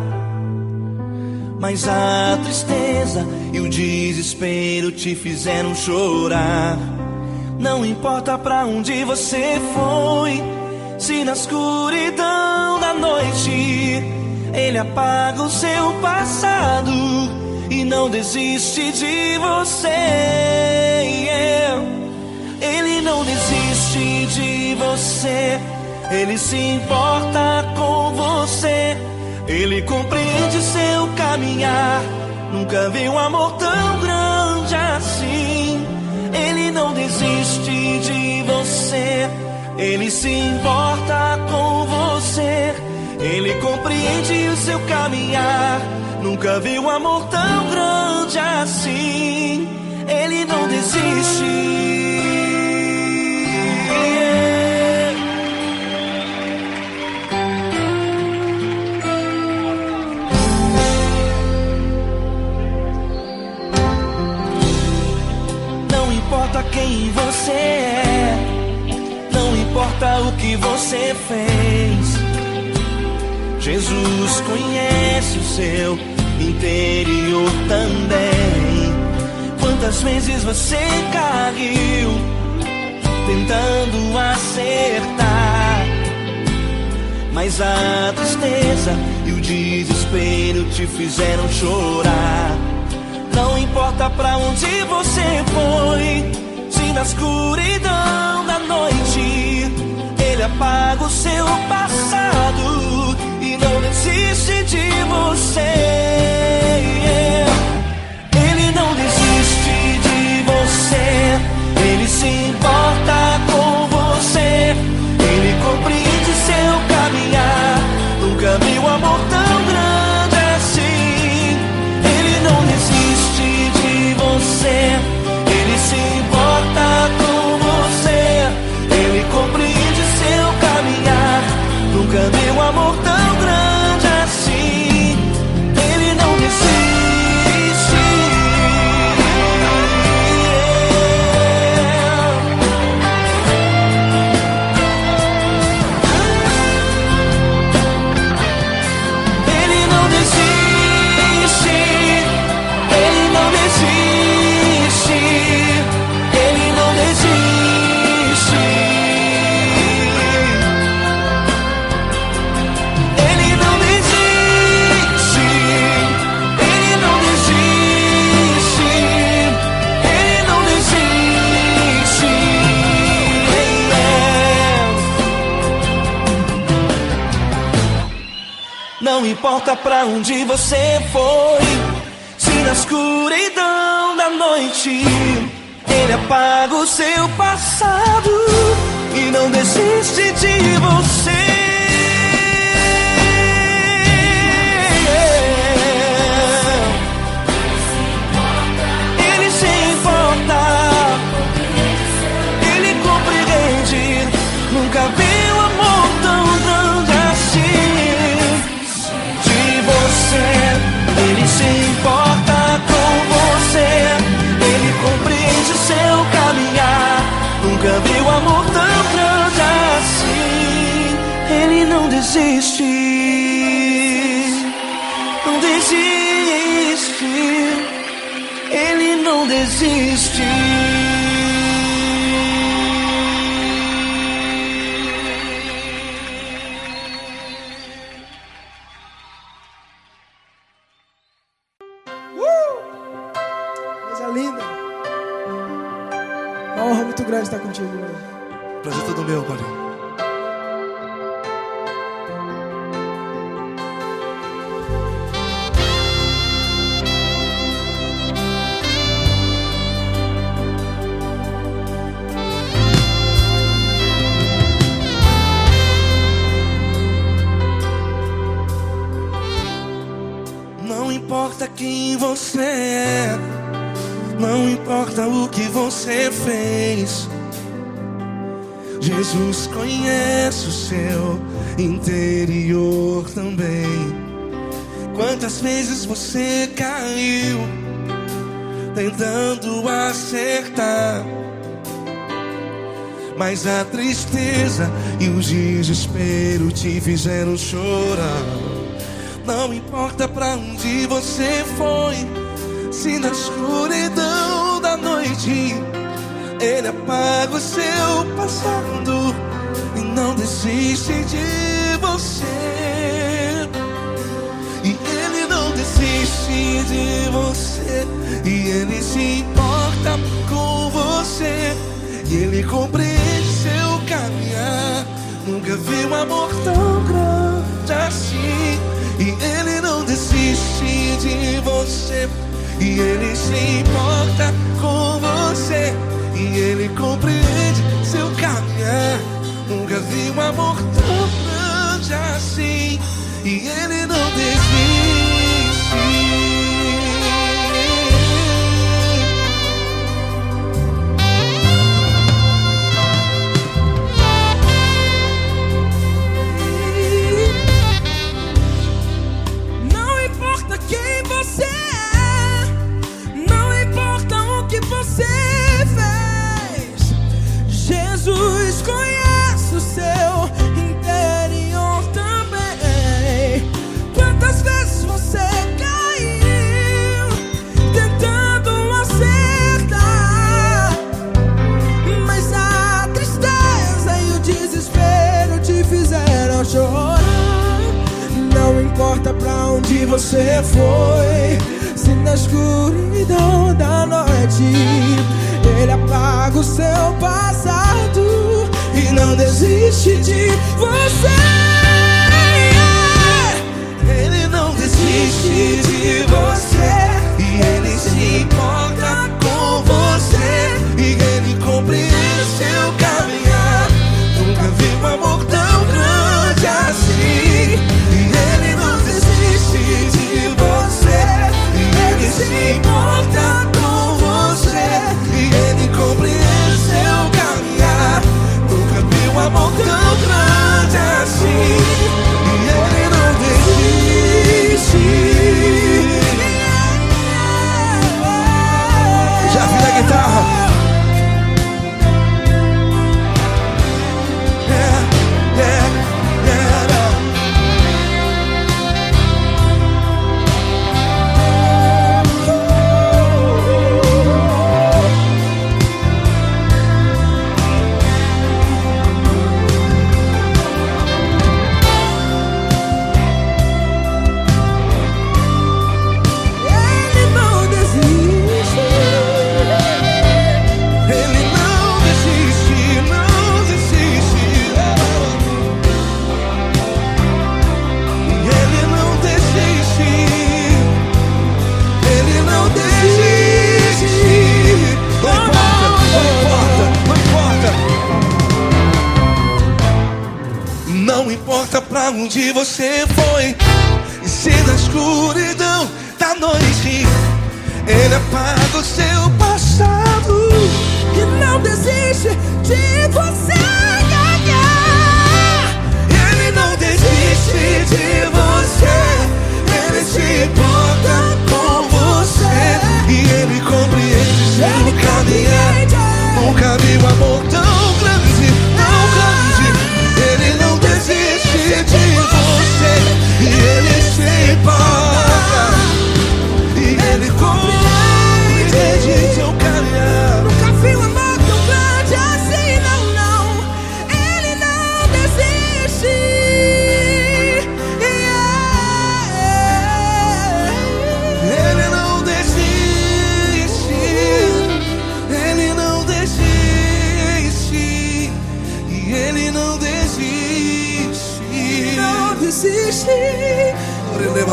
[SPEAKER 1] mas a tristeza e o desespero te fizeram chorar. Não importa pra onde você foi, se na escuridão da noite Ele apaga o seu passado e não desiste de você. Ele não desiste de você, Ele se importa com você. Ele compreende seu caminhar, nunca vi um amor tão grande assim. Ele não desiste de você, Ele se importa com você. Ele compreende o seu caminhar, nunca vi um amor tão grande assim. Ele não desiste. Não importa quem você é, não importa o que você fez, Jesus conhece o seu interior também. Quantas vezes você caiu tentando acertar, mas a tristeza e o desespero te fizeram chorar. Não importa pra onde você foi, se na escuridão da noite Ele apaga o seu passado e não desiste de você. Ele não desiste de você, Ele se importa com você. Ele compreende seu caminhar, nunca vi um amor tão grande assim. Ele não desiste de você, Ele se importa com você. Ele compreende seu caminhar, nunca vi um amor tão grande assim. Ele não desiste. Ele não desiste. Ele não desiste. Ele não desiste. Ele não desiste. Ele não desiste. Ele não desiste. Não importa pra onde você foi, se na escuridão da noite Ele apaga o seu passado e não desiste de você. Ele se importa, Ele compreende, nunca vi um amor tão grande assim. De você, Ele se importa com você. Ele compreende seu caminhar, nunca vi um amor tão grande assim. Ele não desiste, não desiste. Ele não desiste.
[SPEAKER 6] Coisa linda. Uma honra muito grande estar contigo, Lula.
[SPEAKER 2] Prazer todo meu, Paulinho. Não importa quem você é, não importa o que você fez, Jesus conhece o seu interior também. Quantas vezes você caiu tentando acertar, mas a tristeza e o desespero te fizeram chorar. Não importa pra onde você foi, se na escuridão da noite
[SPEAKER 5] Ele apaga o seu passado e não desiste de você. E Ele não desiste de você. E Ele se importa com você. E Ele compreende seu caminhar. Nunca vi um amor tão grande assim. E Ele não desiste de você. E Ele se importa com você. E Ele compreende seu caminhar. Nunca vi um amor tão grande assim. E Ele não desiste.
[SPEAKER 4] Não importa quem você é, não importa o que você fez, Jesus conhece o seu interior também. Quantas vezes você caiu tentando acertar, mas a tristeza e o desespero te fizeram chorar. Não importa pra onde você foi, se na escuridão da noite Ele apaga o seu passado e não desiste de você.
[SPEAKER 5] Ele não desiste de você. E Ele se importa com você. E Ele compreende seu caminhar. Nunca vi um amor tão grande assim. E Ele não desiste de você. E Ele se importa com você. E Ele compreende seu caminhar. Nunca vi um amor tão grande assim. E Ele não desiste. Já vi a guitarra.
[SPEAKER 4] Ele não desiste.
[SPEAKER 5] Ele não desiste, não desiste. Ele não desiste. Ele não desiste. Não importa, não importa, não importa. Não importa pra onde você foi, e se na escuridão da noite Ele apaga o seu passado.
[SPEAKER 4] Que não desiste de você.
[SPEAKER 5] Ele não desiste de você. Ele se importa com você. E Ele compreende seu caminhar. Nunca vi um amor tão grande, tão grande. Ele não desiste de você. E Ele se importa. E Ele compreende seu caminhar.
[SPEAKER 4] Nunca vi um amor tão grande assim, não, não. Ele não desiste.
[SPEAKER 5] Ele não desiste. Ele não desiste. E Ele não desiste.
[SPEAKER 4] Não desiste.
[SPEAKER 5] Ele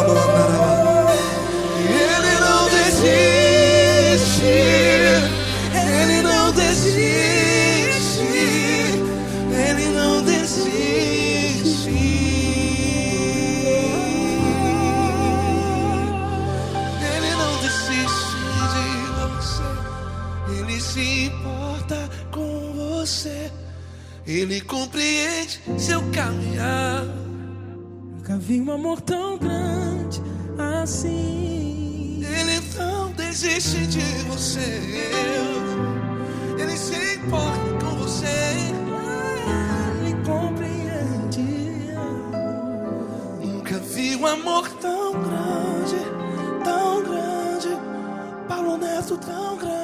[SPEAKER 5] não desiste. Ele não desiste. Ele não desiste. Ele não desiste de você. Ele se importa com você. Ele compreende seu caminhar.
[SPEAKER 4] Nunca vi um amor tão grande assim.
[SPEAKER 5] Ele não desiste de você. Ele se importa com você.
[SPEAKER 4] Ele compreende.
[SPEAKER 5] Nunca vi um amor tão grande, tão grande. Paulo Neto tão grande.